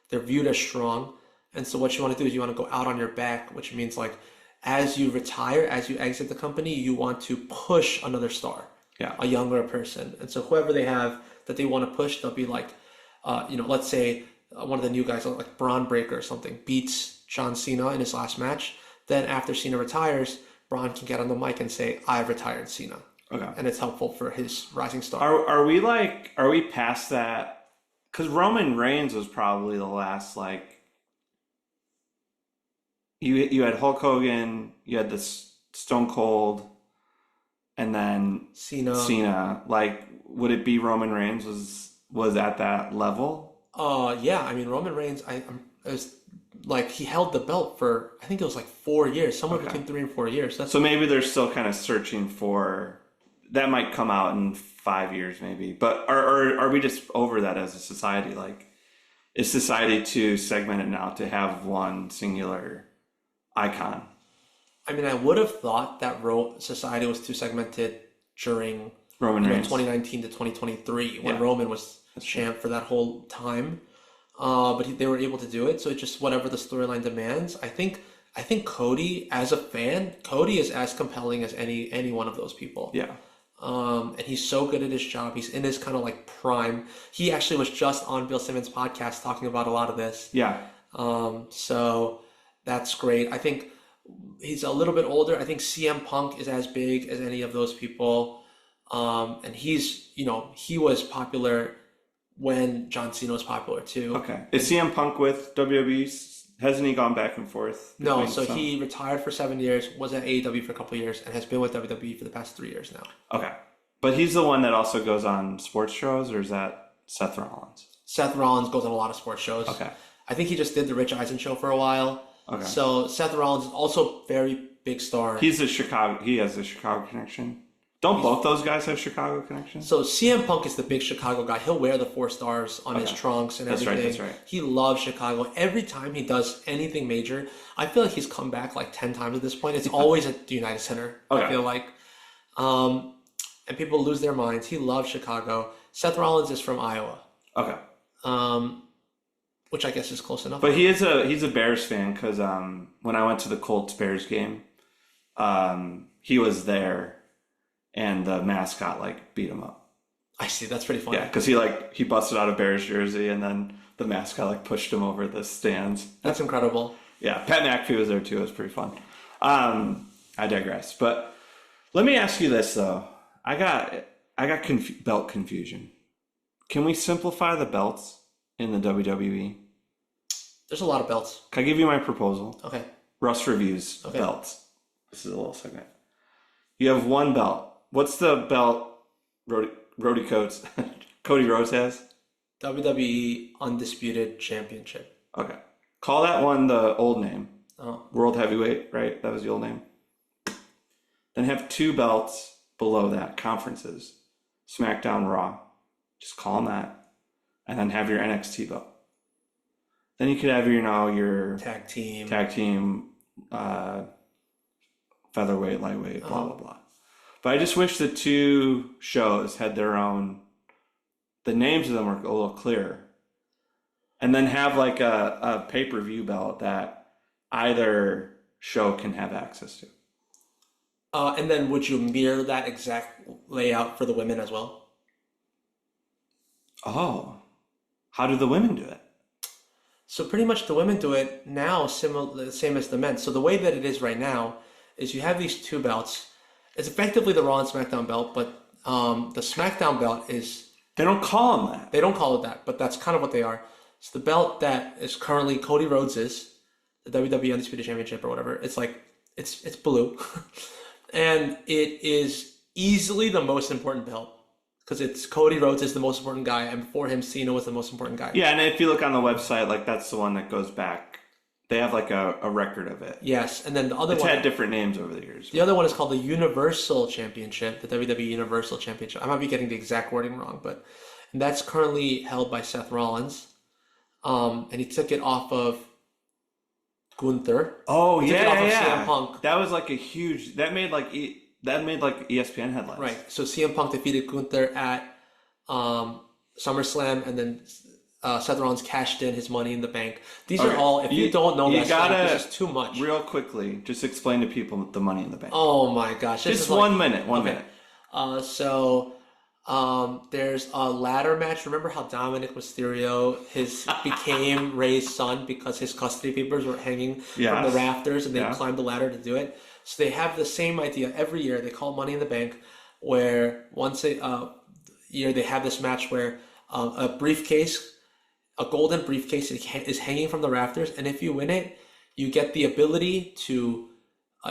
They're viewed as strong. And so what you want to do is you want to go out on your back, which means like as you retire, as you exit the company, you want to push another star, a younger person. And so whoever they have that they want to push, they'll be like, let's say one of the new guys like Braun Breaker or something beats John Cena in his last match. Then after Cena retires, Braun can get on the mic and say, "I've retired Cena." Okay. And it's helpful for his rising star. Are we past that? Because Roman Reigns was probably the last like. You had Hulk Hogan, you had this Stone Cold, and then Cena. Like, would it be Roman Reigns was at that level? Yeah. I mean, Roman Reigns. It was like he held the belt for I think it was like 4 years, somewhere between 3 and 4 years. So maybe they're still kind of searching for that. Might come out in 5 years, maybe. But are we just over that as a society? Like, is society too segmented now to have one singular icon? I mean, I would have thought that society was too segmented during Roman Reigns 2019 to 2023 when Roman was champ for that whole time. But they were able to do it. So it's just whatever the storyline demands. I think Cody, as a fan, Cody is as compelling as any one of those people. Yeah. And he's so good at his job. He's in his kind of like prime. He actually was just on Bill Simmons' podcast talking about a lot of this. Yeah. So that's great. I think he's a little bit older. I think CM Punk is as big as any of those people. And he's, he was popular when John Cena was popular too. Okay. Is CM Punk with WWE? Hasn't he gone back and forth? No, so he retired for 7 years, was at AEW for a couple of years, and has been with WWE for the past 3 years now. Okay. But he's the one that also goes on sports shows, or is that Seth Rollins? Seth Rollins goes on a lot of sports shows. Okay. I think he just did the Rich Eisen show for a while. Okay. So Seth Rollins is also very big star. He has a Chicago connection. Don't both those guys have Chicago connections? So CM Punk is the big Chicago guy. He'll wear the 4 stars on his trunks and everything. That's right. He loves Chicago. Every time he does anything major, I feel like he's come back like 10 times at this point. It's always at the United Center, I feel like. And people lose their minds. He loves Chicago. Seth Rollins is from Iowa. Okay. Which I guess is close enough. But he's a Bears fan because when I went to the Colts-Bears game, he was there. And the mascot beat him up. I see. That's pretty funny. Yeah, because he busted out a Bears jersey, and then the mascot pushed him over the stands. That's incredible. Yeah, Pat McAfee was there too. It was pretty fun. I digress. But Let me ask you this though. I got belt confusion. Can we simplify the belts in the WWE? There's a lot of belts. Can I give you my proposal? Okay. Russ reviews Okay. belts. This is a little segment. You have one belt. What's the belt Rody Coates, Cody Rhodes has? WWE Undisputed Championship. Okay. Call that one the old name. Oh. World Heavyweight, right? That was the old name. Then have two belts below that, conferences. SmackDown, Raw. Just call them that. And then have your NXT belt. Then you could have your Tag team. Featherweight, lightweight, blah, blah, blah. But I just wish the two shows had their own, the names of them were a little clearer. And then have like a pay-per-view belt that either show can have access to. And then would you mirror that exact layout for the women as well? Oh, how do the women do it? So pretty much the women do it now similar, the same as the men. So the way that it is right now is you have these two belts. It's effectively the Raw and SmackDown belt, but the SmackDown belt is... They don't call them that. They don't call it that, but that's kind of what they are. It's the belt that is currently Cody Rhodes's, the WWE Undisputed Championship or whatever. It's like, it's blue. And it is easily the most important belt. Because it's Cody Rhodes is the most important guy, and before him, Cena was the most important guy. Yeah, and if you look on the website, like that's the one that goes back. They have like a record of it. Yes, and then the other one... It's had different names over the years. The other one is called the Universal Championship, the WWE Universal Championship. I might be getting the exact wording wrong, but and that's currently held by Seth Rollins. And he took it off of Gunther. Oh, He took it yeah, off of yeah. CM Punk. That was like a huge... That made like ESPN headlines. Right. So CM Punk defeated Gunther at SummerSlam, and then Seth Rollins cashed in his Money in the Bank. These are all, if you don't know that stuff, this is too much. Real quickly, just explain to people the Money in the Bank. Oh my gosh. Just 1 minute, one minute. So there's a ladder match. Remember how Dominic Mysterio became Ray's son because his custody papers were hanging from the rafters, and they climbed the ladder to do it? So they have the same idea every year. They call Money in the Bank, where once a year they have this match where a briefcase, a golden briefcase is hanging from the rafters, and if you win it, you get the ability to,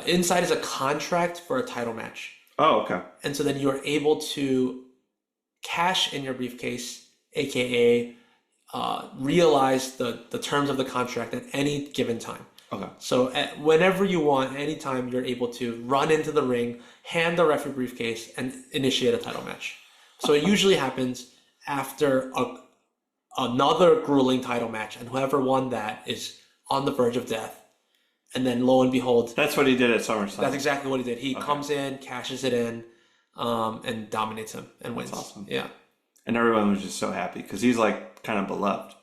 inside is a contract for a title match. Oh, okay. And so then you're able to cash in your briefcase, aka realize the terms of the contract at any given time. Okay. So whenever you want, anytime, you're able to run into the ring, hand the referee briefcase, and initiate a title match. So it usually happens after another grueling title match, and whoever won that is on the verge of death. And then lo and behold, that's what he did at SummerSlam. That's exactly what he did. He comes in, cashes it in, and dominates him and wins. That's awesome. Yeah. And everyone was just so happy because he's like kind of beloved.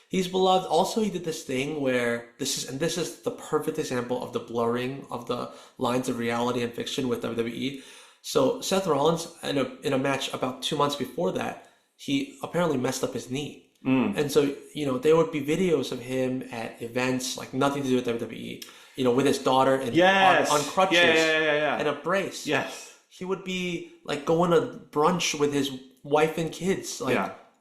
He's beloved. Also, he did this thing where this is the perfect example of the blurring of the lines of reality and fiction with WWE. So Seth Rollins, in a match about 2 months before that, he apparently messed up his knee. And so, there would be videos of him at events, like nothing to do with WWE, with his daughter and on crutches and a brace. Yes. He would be like going to brunch with his wife and kids,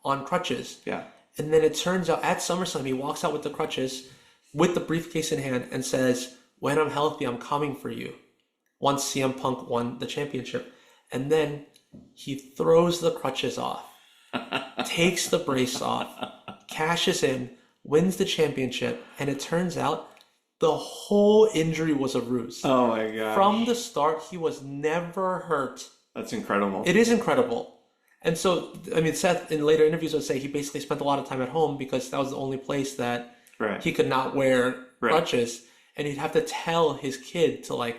on crutches. Yeah. And then it turns out at SummerSlam, he walks out with the crutches, with the briefcase in hand, and says, "When I'm healthy, I'm coming for you." Once CM Punk won the championship. And then he throws the crutches off, takes the brace off, cashes in, wins the championship, and it turns out the whole injury was a ruse. Oh my god! From the start, he was never hurt. That's incredible. It is incredible. And so, Seth in later interviews would say he basically spent a lot of time at home because that was the only place that he could not wear crutches, and he'd have to tell his kid to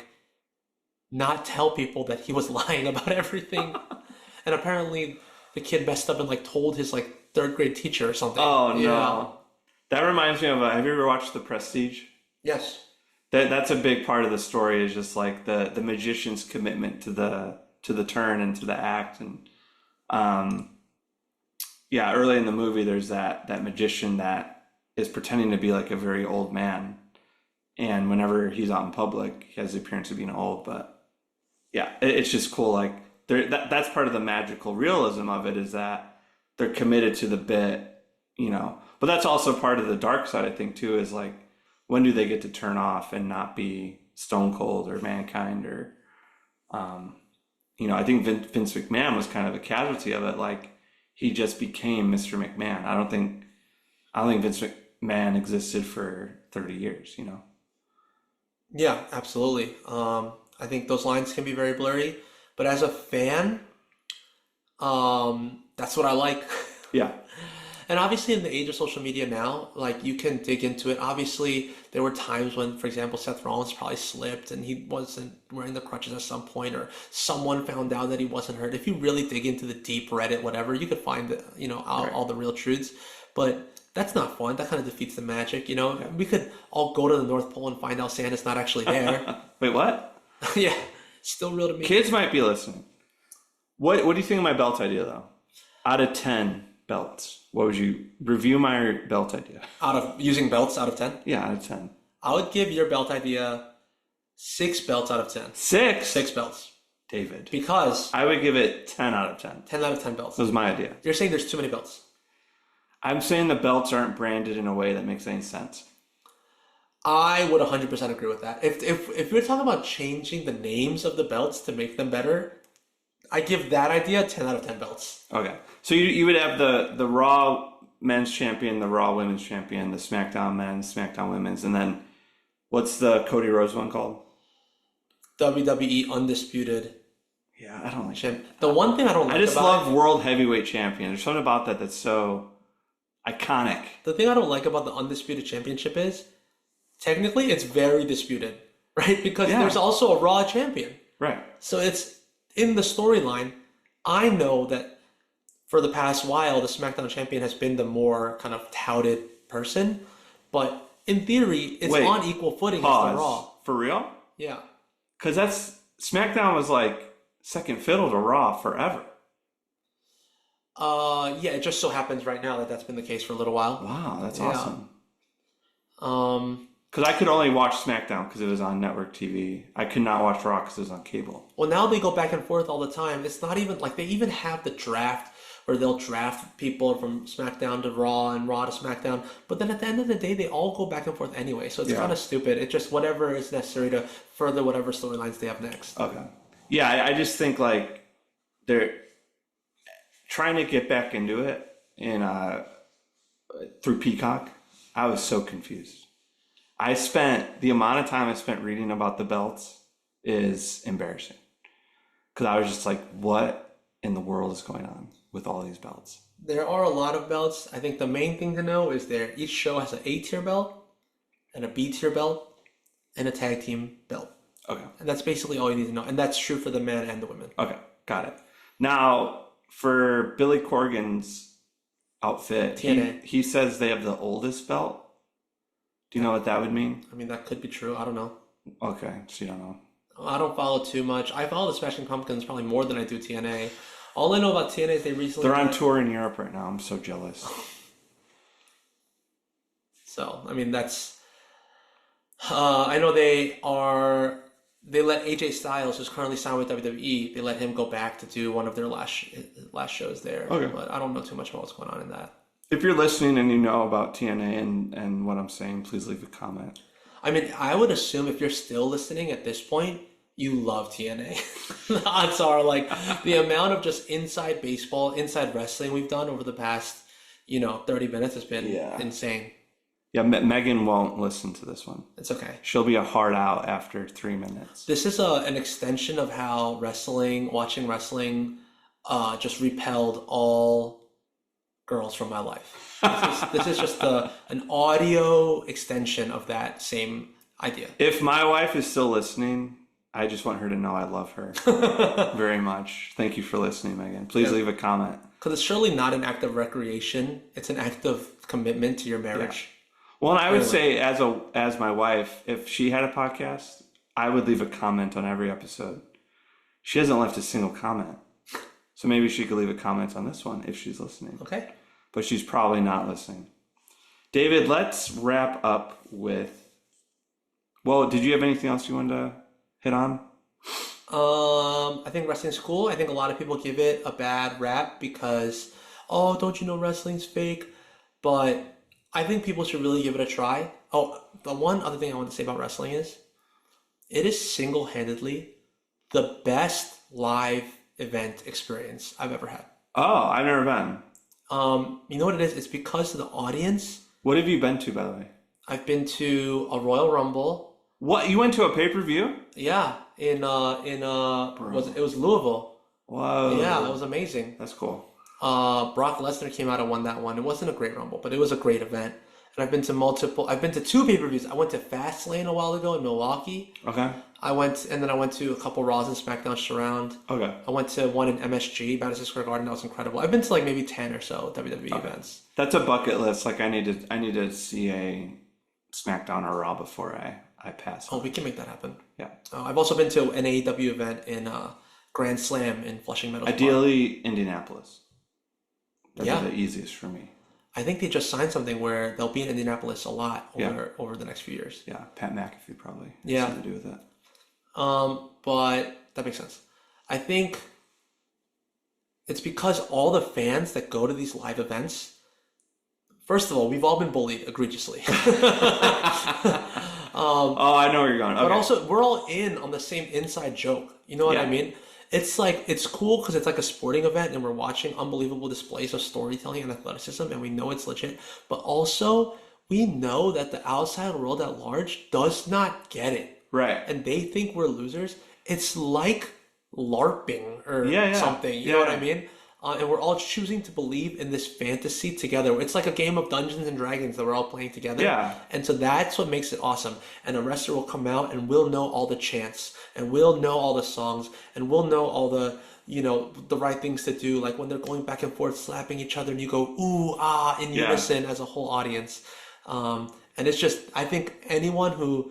not tell people that he was lying about everything. And apparently the kid messed up and told his third grade teacher or something. Oh no. Yeah. That reminds me of have you ever watched The Prestige? Yes. That's a big part of the story, is just the magician's commitment to the turn and to the act. And early in the movie there's that magician that is pretending to be a very old man, and whenever he's out in public he has the appearance of being old, but yeah, it's just cool. Like that's part of the magical realism of it is that they're committed to the bit, you know. But that's also part of the dark side, I think, too, is like when do they get to turn off and not be Stone Cold or Mankind or, you know, I think Vince McMahon was kind of a casualty of it. Like he just became Mr. McMahon. I don't think Vince McMahon existed for 30 years, you know. Yeah, absolutely. I think those lines can be very blurry, but as a fan, that's what I like. Yeah. And obviously, in the age of social media now, like you can dig into it. Obviously, there were times when, for example, Seth Rollins probably slipped and he wasn't wearing the crutches at some point, or someone found out that he wasn't hurt. If you really dig into the deep Reddit, whatever, you could find, you know, all the real truths. But that's not fun. That kind of defeats the magic, you know? Yeah. We could all go to the North Pole and find out Santa's not actually there. Wait, what? Yeah, still real to me. Kids might be listening. What do you think of my belt idea, though? Out of 10 belts, what would you review my belt idea? Out of using belts out of 10? Yeah, out of 10. I would give your belt idea 6 belts out of 10. 6? 6 belts. David. Because I would give it 10 out of 10. 10 out of 10 belts. That was my idea. You're saying there's too many belts. I'm saying the belts aren't branded in a way that makes any sense. I would 100% agree with that. If we're talking about changing the names of the belts to make them better, I give that idea 10 out of 10 belts. Okay. So you would have the Raw men's champion, the Raw women's champion, the SmackDown men's, SmackDown women's, and then what's the Cody Rhodes one called? WWE Undisputed Yeah, I don't like Champ. The one thing I don't like I just about love World Heavyweight Champion. There's something about that that's so iconic. the thing I don't like about the Undisputed Championship is technically it's very disputed, right? Because Yeah. there's also a Raw champion. Right. So it's in the storyline. I know that for the past while, the SmackDown champion has been the more kind of touted person, but in theory, it's Wait, on equal footing as the Pause. Raw. For real? Yeah. Because that's SmackDown was like second fiddle to Raw forever. Yeah, it just so happens right now that that's been the case for a little while. Wow, that's Yeah. awesome. Because I could only watch SmackDown because it was on network TV. I could not watch Raw because it was on cable. Well, now they go back and forth all the time. It's not even like they even have the draft where they'll draft people from SmackDown to Raw and Raw to SmackDown. But then at the end of the day, they all go back and forth anyway. So it's Yeah. kind of stupid. It's just whatever is necessary to further whatever storylines they have next. Okay. Yeah, I just think like they're trying to get back into it in through Peacock. I was so confused. The amount of time I spent reading about the belts is embarrassing. Because I was just like, what in the world is going on with all these belts? There are a lot of belts. I think the main thing to know is each show has an A-tier belt and a B-tier belt and a tag team belt. Okay. And that's basically all you need to know. And that's true for the men and the women. Okay. Got it. Now, for Billy Corgan's outfit, TNA. he says they have the oldest belt. Do you know what that would mean? I mean, that could be true. I don't know. Okay. So you don't know. I don't follow too much. I follow the Smashing Pumpkins probably more than I do TNA. All I know about TNA is they recently... They're on tour in Europe right now. I'm so jealous. So, I mean, that's... I know they let AJ Styles, who's currently signed with WWE, they let him go back to do one of their last shows there. Okay. But I don't know too much about what's going on in that. If you're listening and you know about TNA and what I'm saying, please leave a comment. I mean, I would assume if you're still listening at this point, you love TNA. The odds are, like, the amount of just inside baseball, inside wrestling we've done over the past, 30 minutes has been insane. Yeah, Megan won't listen to this one. It's okay. She'll be a hard out after 3 minutes. This is an extension of how watching wrestling, just repelled all girls from my life. This is just an audio extension of that same idea. If my wife is still listening, I just want her to know I love her very much. Thank you for listening, Megan. Please leave a comment. Because it's surely not an act of recreation. It's an act of commitment to your marriage. Yeah. Well, and I would say as my wife, if she had a podcast, I would leave a comment on every episode. She hasn't left a single comment. So maybe she could leave a comment on this one if she's listening. Okay. But she's probably not listening. David, let's wrap up with... Well, did you have anything else you wanted to hit on? I think wrestling's cool. I think a lot of people give it a bad rap because, oh, don't you know wrestling's fake? But I think people should really give it a try. Oh, the one other thing I want to say about wrestling is it is single-handedly the best live event experience I've ever had. Oh, I've never been. You know what it is? It's because of the audience. What have you been to, by the way? I've been to a Royal Rumble. What, you went to a pay-per-view? Yeah, it was Louisville. Yeah, it Whoa, was amazing. that's cool. Brock Lesnar came out and won that one. It wasn't a great Rumble, but it was a great event. And I've been to two pay-per-views. I went to Fastlane a while ago in Milwaukee. Okay, And then I went to a couple Raws and SmackDown Surround. okay, I went to one in MSG, Madison Square Garden. That was incredible. I've been to like maybe 10 or so WWE events. that's a bucket list. Like I need to see a SmackDown or Raw before I pass Oh, on. we can make that happen. Yeah, I've also been to an AEW event in Grand Slam in Flushing Meadows Park. ideally Indianapolis. That'd Yeah. be the easiest for me. I think they just signed something where they'll be in Indianapolis a lot Yeah. over the next few years. Yeah, Pat McAfee probably has Yeah. something to do with that. But that makes sense. I think it's because all the fans that go to these live events, first of all, we've all been bullied egregiously. Oh, I know where you're going. But Okay. also, we're all in on the same inside joke. You know what I Yeah. mean? It's like, it's cool because it's like a sporting event and we're watching unbelievable displays of storytelling and athleticism and we know it's legit. But also, we know that the outside world at large does not get it. Right. And they think we're losers. It's like LARPing or Yeah, yeah. something. You know what I Yeah. mean? And we're all choosing to believe in this fantasy together. It's like a game of Dungeons and Dragons that we're all playing together. Yeah. And so that's what makes it awesome. And a wrestler will come out and we'll know all the chants and we'll know all the songs and we'll know all the, the right things to do. Like when they're going back and forth, slapping each other and you go, ooh, ah, in Yeah. unison as a whole audience. And it's just, I think anyone who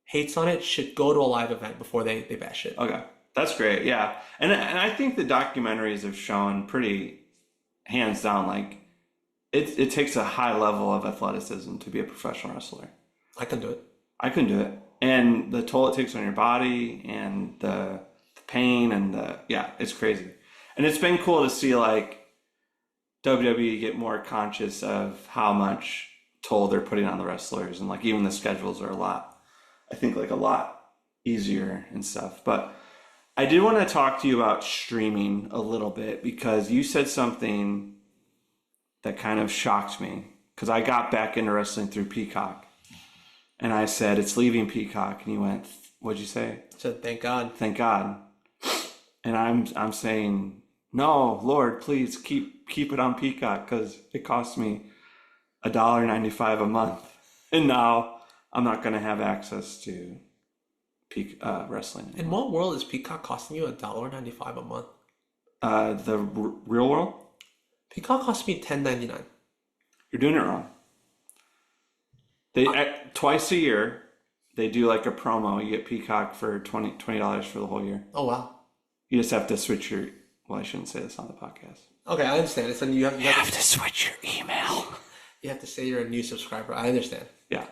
hates on it should go to a live event before they bash it. Okay. That's great. Yeah. And I think the documentaries have shown pretty hands down, like it takes a high level of athleticism to be a professional wrestler. I can do it. I couldn't do it. And the toll it takes on your body and the pain and it's crazy. And it's been cool to see like WWE get more conscious of how much toll they're putting on the wrestlers, and like even the schedules are a lot easier and stuff. But I did want to talk to you about streaming a little bit because you said something that kind of shocked me, because I got back into wrestling through Peacock and I said it's leaving Peacock, and you went, what'd you say? So thank God. Thank God. And I'm saying, no, Lord, please keep it on Peacock, because it costs me $1.95 a month, and now I'm not going to have access to wrestling In anymore. what world is Peacock costing you $1.95 a month? Real world, Peacock costs me $10.99. you're doing it wrong. They twice a year they do like a promo. You get Peacock for $20 for the whole year. Oh wow. You just have to switch your. Well, I shouldn't say this on the podcast. Okay, I understand. It's then you have to switch your email. you have to say you're a new subscriber. I understand. Yeah.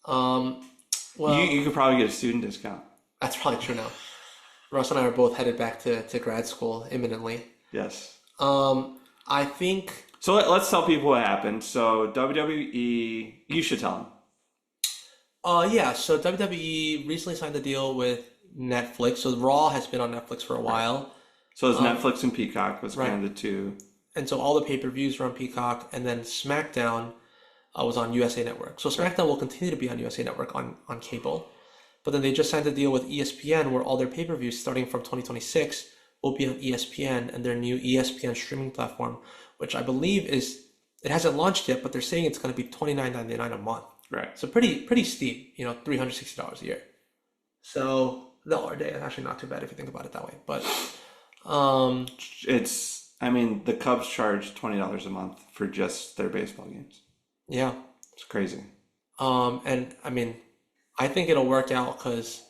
Well, You could probably get a student discount. that's probably true now. Russ and I are both headed back to grad school imminently. Yes. I think So let's tell people what happened. So WWE, you should tell them. yeah, so WWE recently signed a deal with Netflix. So Raw has been on Netflix for a while. So it's Netflix and Peacock was right. kind of the two. And so all the pay-per-views were on Peacock, and then SmackDown was on USA Network. So SmackDown will continue to be on USA Network on cable. But then they just signed a deal with ESPN where all their pay-per-views starting from 2026 will be on ESPN and their new ESPN streaming platform, which I believe it hasn't launched yet, but they're saying it's going to be $29.99 a month. Right. So pretty steep, $360 a year. So $1 a day is actually not too bad if you think about it that way. But The Cubs charge $20 a month for just their baseball games. yeah. It's crazy. I think it'll work out because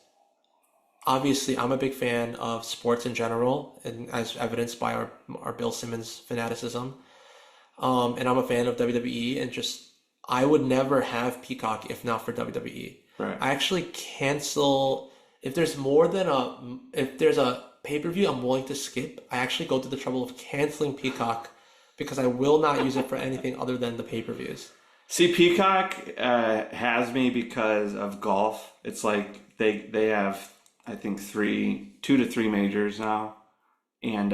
obviously I'm a big fan of sports in general, and as evidenced by our Bill Simmons fanaticism. And I'm a fan of WWE, and I would never have Peacock if not for WWE. Right. I actually cancel. if there's more than if there's a pay-per-view I'm willing to skip, I actually go to the trouble of canceling Peacock because I will not use it for anything other than the pay-per-views. See, Peacock has me because of golf. It's like they have, I think, 2 to 3 majors now, and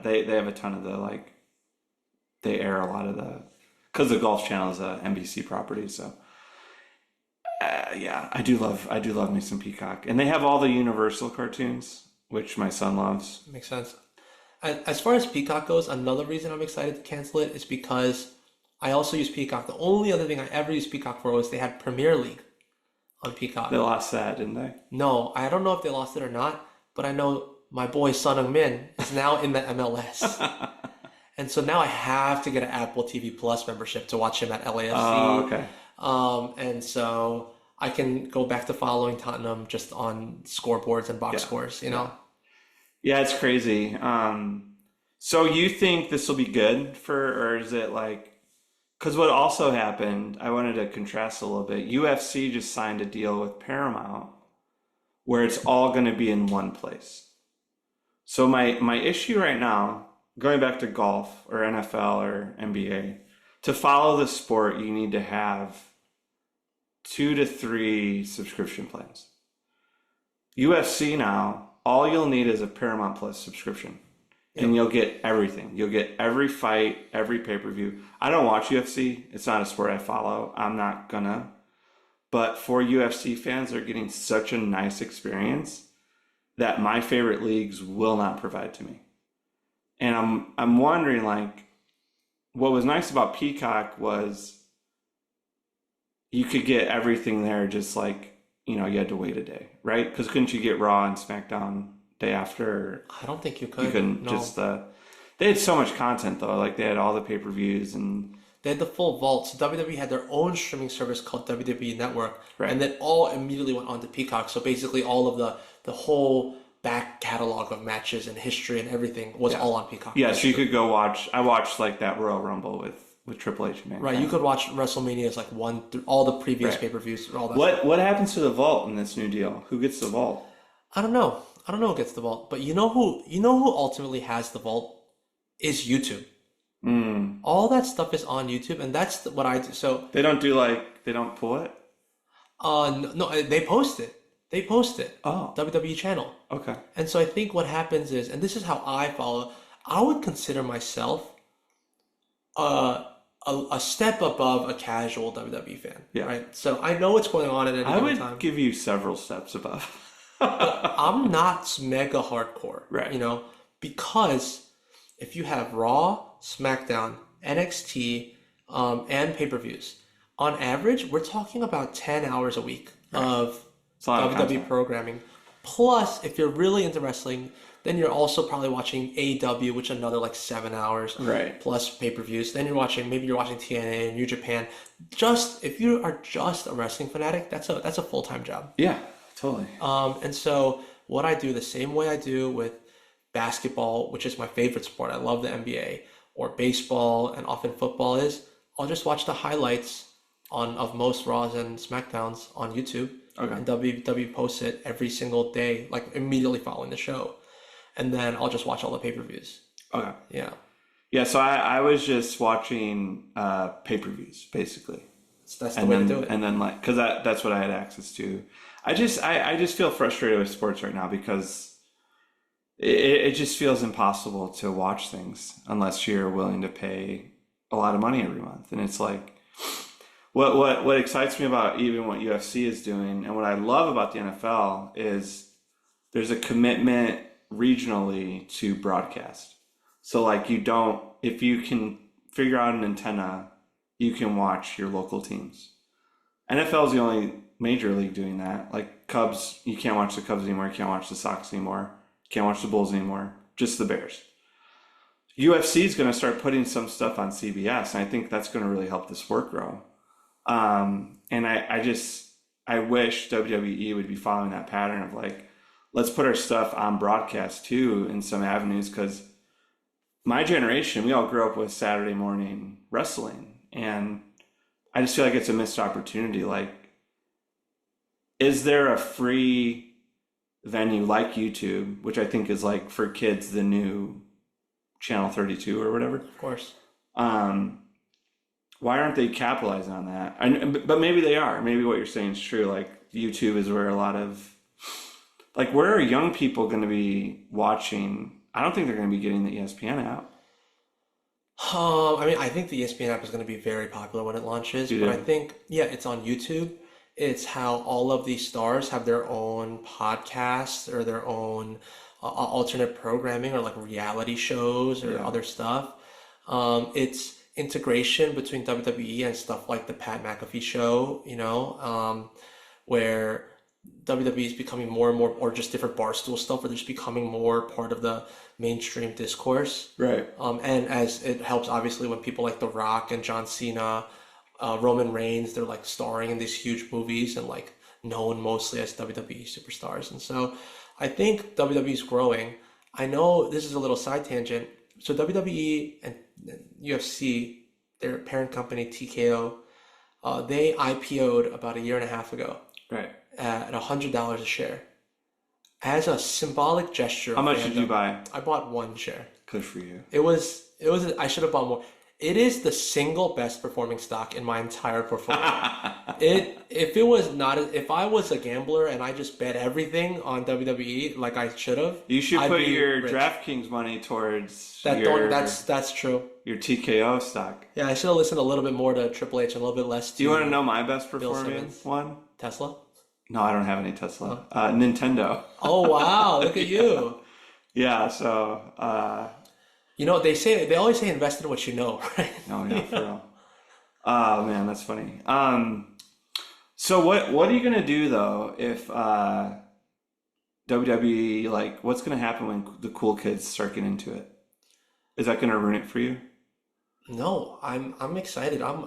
they have a ton of the like they air a lot of the because the Golf Channel is a NBC property. So yeah, I do love me some Peacock, and they have all the Universal cartoons, which my son loves. Makes sense. As far as Peacock goes, another reason I'm excited to cancel it is because I also use Peacock. The only other thing I ever used Peacock for was they had Premier League on Peacock. They lost that, didn't they? No, I don't know if they lost it or not, but I know my boy Son Heung-min is now in the MLS. And so now I have to get an Apple TV Plus membership to watch him at LAFC. Oh, okay. And so I can go back to following Tottenham just on scoreboards and box scores, you know? Yeah, it's crazy. So you think this will be good or is it like, because what also happened, I wanted to contrast a little bit. UFC just signed a deal with Paramount where it's all going to be in one place. So my issue right now, going back to golf or NFL or NBA, to follow the sport, you need to have 2 to 3 subscription plans. UFC now, all you'll need is a Paramount Plus subscription. And you'll get everything. You'll get every fight, every pay-per-view. I don't watch UFC. It's not a sport I follow. I'm not gonna. But for UFC fans, they're getting such a nice experience that my favorite leagues will not provide to me. And I'm wondering, like, what was nice about Peacock was you could get everything there just like, you had to wait a day, right? Because couldn't you get Raw and SmackDown day after? I don't think you could. You couldn't. No. Just they had so much content though. Like they had all the pay-per-views and They had the full vault. So WWE had their own streaming service called WWE Network, Right. and then all immediately went on to Peacock. So basically, all of the whole back catalog of matches and history and everything was all on Peacock. yeah. So you could go watch. I watched like that Royal Rumble with Triple H and Mankind. Right, you could watch WrestleMania's like one through all the previous Right. pay-per-views, all that. What happens to the vault in this new deal? Who gets the vault? I don't know. I don't know who gets the vault, but you know who ultimately has the vault is YouTube. All that stuff is on YouTube, and that's what I do. So They don't pull it. no, they post it. They post it. Oh. WWE channel. Okay. And so I think what happens is, and this is how I follow, I would consider myself a step above a casual WWE fan. Yeah. Right. So I know what's going on at any I given would time. give you several steps above. I'm not mega hardcore, Right. because if you have Raw, SmackDown, NXT, and pay-per-views, on average, we're talking about 10 hours a week of It's a lot of WWE content. programming. Plus, if you're really into wrestling, then you're also probably watching AEW, which is another like 7 hours, Right. plus pay-per-views. Then maybe you're watching TNA and New Japan. If you are just a wrestling fanatic, that's a full-time job. Yeah. Totally. And so what I do the same way I do with basketball, which is my favorite sport, I love the NBA, or baseball and often football, is I'll just watch the highlights of most Raws and SmackDowns on YouTube. Okay. And WWE posts it every single day, like immediately following the show. And then I'll just watch all the pay-per-views. Okay. Yeah. Yeah. So I was just watching pay-per-views basically. That's the way to do it. And then like, cause that's what I had access to. I just feel frustrated with sports right now because it just feels impossible to watch things unless you're willing to pay a lot of money every month. And it's like, what excites me about even what UFC is doing and what I love about the NFL is there's a commitment regionally to broadcast. So like if you can figure out an antenna, you can watch your local teams. NFL is the only major league doing that. Like Cubs, you can't watch the Cubs anymore. You can't watch the Sox anymore. You can't watch the Bulls anymore. Just the Bears. UFC is going to start putting some stuff on CBS, and I think that's going to really help the sport grow. And I wish WWE would be following that pattern of like, let's put our stuff on broadcast too in some avenues, because my generation, we all grew up with Saturday morning wrestling, and I just feel like it's a missed opportunity. Like, is there a free venue like YouTube, which I think is like for kids the new Channel 32 or whatever. Of course. Um, why aren't they capitalizing on that? But maybe they are. Maybe what you're saying is true. Like YouTube is where a lot of like where are young people going to be watching? I don't think they're going to be getting the ESPN app. I mean, I think the ESPN app is going to be very popular when it launches, You but I do? think, yeah, it's on YouTube. It's how all of these stars have their own podcasts or their own alternate programming or like reality shows or Yeah. other stuff. It's integration between WWE and stuff like the Pat McAfee show, where WWE is becoming more and more, or just different barstool stuff, where they're just becoming more part of the mainstream discourse. Right. And as it helps, obviously, when people like The Rock and John Cena, Roman Reigns, they're like starring in these huge movies and like known mostly as WWE superstars. And so I think WWE is growing. I know this is a little side tangent. So WWE and UFC, their parent company TKO, they IPO'd about a year and a half ago Right. at $100 a share. As a symbolic gesture How of much did you fandom, buy? I bought one share. Good for you. I should have bought more. It is the single best performing stock in my entire portfolio. If I was a gambler and I just bet everything on WWE like I should have, You should I'd put be your rich. DraftKings money towards That's true. your TKO stock. Yeah, I should have listened a little bit more to Triple H and a little bit less Do you want to to know my best Bill performing Simmons. one? Tesla. No, I don't have any Tesla. Nintendo. Oh wow, look at you. Yeah, so They always say invest in what you know, right? oh yeah, for real. Oh man, that's funny. So what are you gonna do though if WWE like what's gonna happen when the cool kids start getting into it? Is that gonna ruin it for you? No, I'm excited. I You're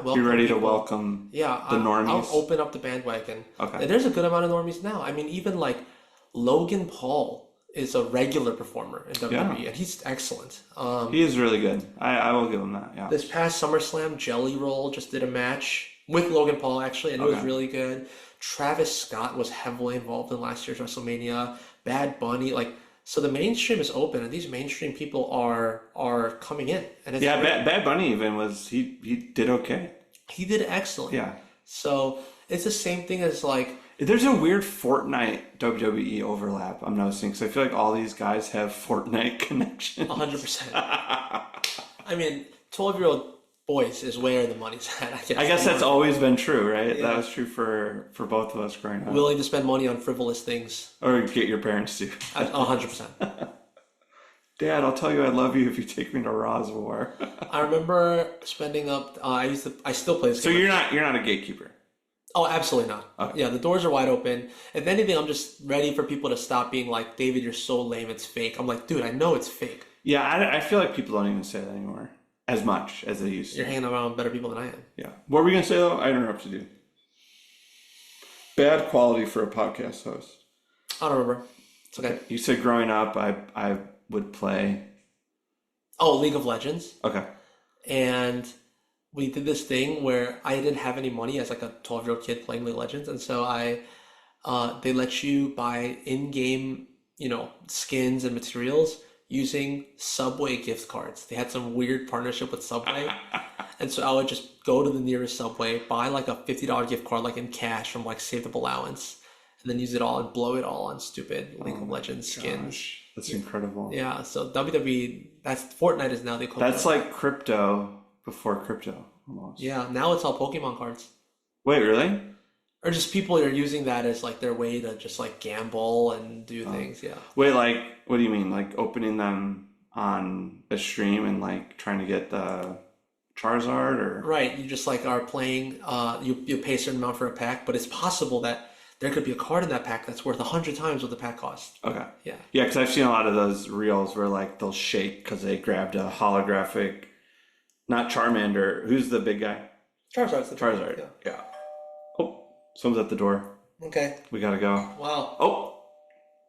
welcome ready to people. welcome Yeah, the I'll normies? open up the bandwagon. Okay. And there's a good amount of normies now. I mean, even like Logan Paul is a regular performer in WWE, Yeah. and he's excellent. He is really good. I will give him that. Yeah. This past SummerSlam, Jelly Roll just did a match with Logan Paul actually, and it was Okay. really good. Travis Scott was heavily involved in last year's WrestleMania. Bad Bunny, so the mainstream is open, and these mainstream people are coming in, and it's Yeah, great. Bad Bunny even was he did okay. He did excellent. Yeah. So it's the same thing as like There's a weird Fortnite WWE overlap I'm noticing because I feel like all these guys have Fortnite connections. 100%. I mean, 12-year-old boys is where the money's at, I guess. I guess that's always been true, right? Yeah. That was true for both of us growing up. Willing to spend money on frivolous things. Or get your parents to. 100%. Dad, I'll tell you I love you if you take me to Raw's War. I remember spending up. I still play this So game. you're not a gatekeeper. Oh, absolutely not. Okay. Yeah, the doors are wide open. If anything, I'm just ready for people to stop being like, David, you're so lame, it's fake. I'm like, dude, I know it's fake. Yeah, I feel like people don't even say that anymore as much as they used You're to. hanging around with better people than I am. Yeah. What were we gonna say though? I interrupted you. Bad quality for a podcast host. I don't remember. It's okay. You said growing up, I would play. Oh, League of Legends. Okay. And we did this thing where I didn't have any money as like a 12-year-old kid playing League of Legends, and so they let you buy in-game, skins and materials using Subway gift cards. They had some weird partnership with Subway, and so I would just go to the nearest Subway, buy like a $50 gift card like in cash from like Saved Up Allowance, and then use it all and blow it all on stupid League of Legends skins. Gosh, that's incredible. Yeah, so WWE, Fortnite is now the equivalent. That's like crypto before crypto, almost. Yeah, now it's all Pokemon cards. Wait, really? Or just people are using that as like their way to just like gamble and do things. Yeah. Wait, like, what do you mean? Like opening them on a stream and like trying to get the Charizard or? Right. You just like are playing, you pay a certain amount for a pack, but it's possible that there could be a card in that pack that's worth 100 times what the pack costs. Okay. Yeah. Yeah, because I've seen a lot of those reels where like they'll shake because they grabbed a holographic, not Charmander. Who's the big guy? Charizard's the Charizard. Yeah. Yeah. Oh, someone's at the door. Okay. We gotta go. Wow. Oh,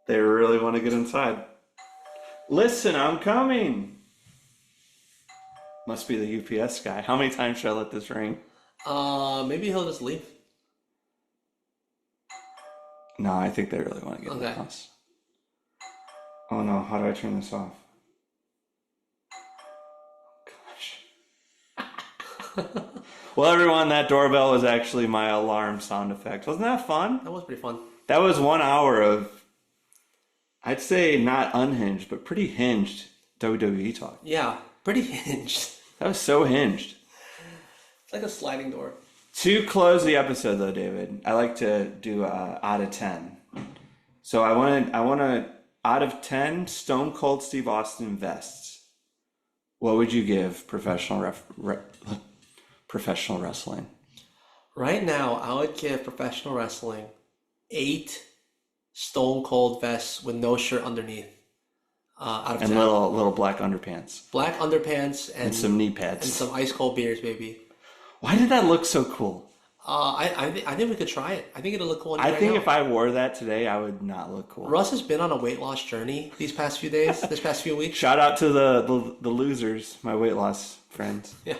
they really want to get inside. Listen, I'm coming. Must be the UPS guy. How many times should I let this ring? Maybe he'll just leave. No, I think they really want to get in the Okay. house. Oh no, how do I turn this off? Gosh. Well, everyone, that doorbell was actually my alarm sound effect. Wasn't that fun? That was pretty fun. That was 1 hour of, I'd say not unhinged, but pretty hinged WWE talk. Yeah, pretty hinged. That was so hinged. It's like a sliding door. To close the episode, though, David, I like to do out of 10. So I want to out of 10 Stone Cold Steve Austin vests. What would you give professional wrestling? Right now, I would give professional wrestling 8 Stone Cold vests with no shirt underneath. Out of And 10. little black underpants Black underpants and some knee pads and some ice cold beers, baby. Why did that look so cool? I think we could try it. I think it'll look cool. I think if I wore that today, I would not look cool. Russ has been on a weight loss journey these past few days, this past few weeks. Shout out to the losers, my weight loss friends. Yeah.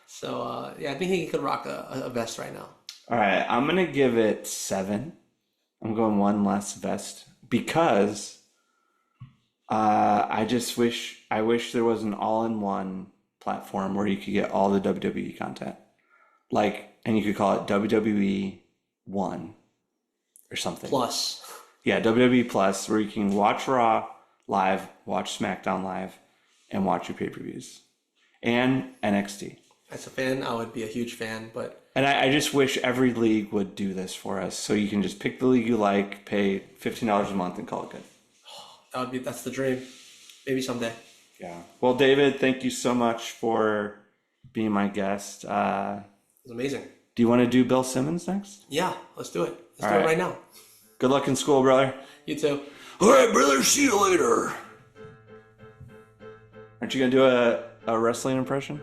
So yeah, I think he could rock a vest right now. All right, I'm gonna give it 7. I'm going one less vest because I wish there was an all-in-one platform where you could get all the WWE content. And you could call it WWE 1 or something. Plus. Yeah, WWE Plus, where you can watch Raw live, watch SmackDown live, and watch your pay-per-views. And NXT. As a fan, I would be a huge fan, but... And I just wish every league would do this for us, so you can just pick the league you like, pay $15 a month, and call it good. That's the dream. Maybe someday. Yeah. Well, David, thank you so much for being my guest. It was amazing. Do you want to do Bill Simmons next? Yeah, let's do it. Let's All do right. it right now. Good luck in school, brother. You too. All right, brother. See you later. Aren't you going to do a wrestling impression?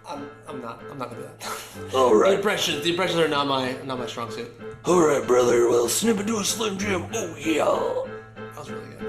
I'm not gonna do that. All The right. impressions are not my strong suit. All right, brother. Well, snip into a Slim Jim. Oh, yeah. That was really good.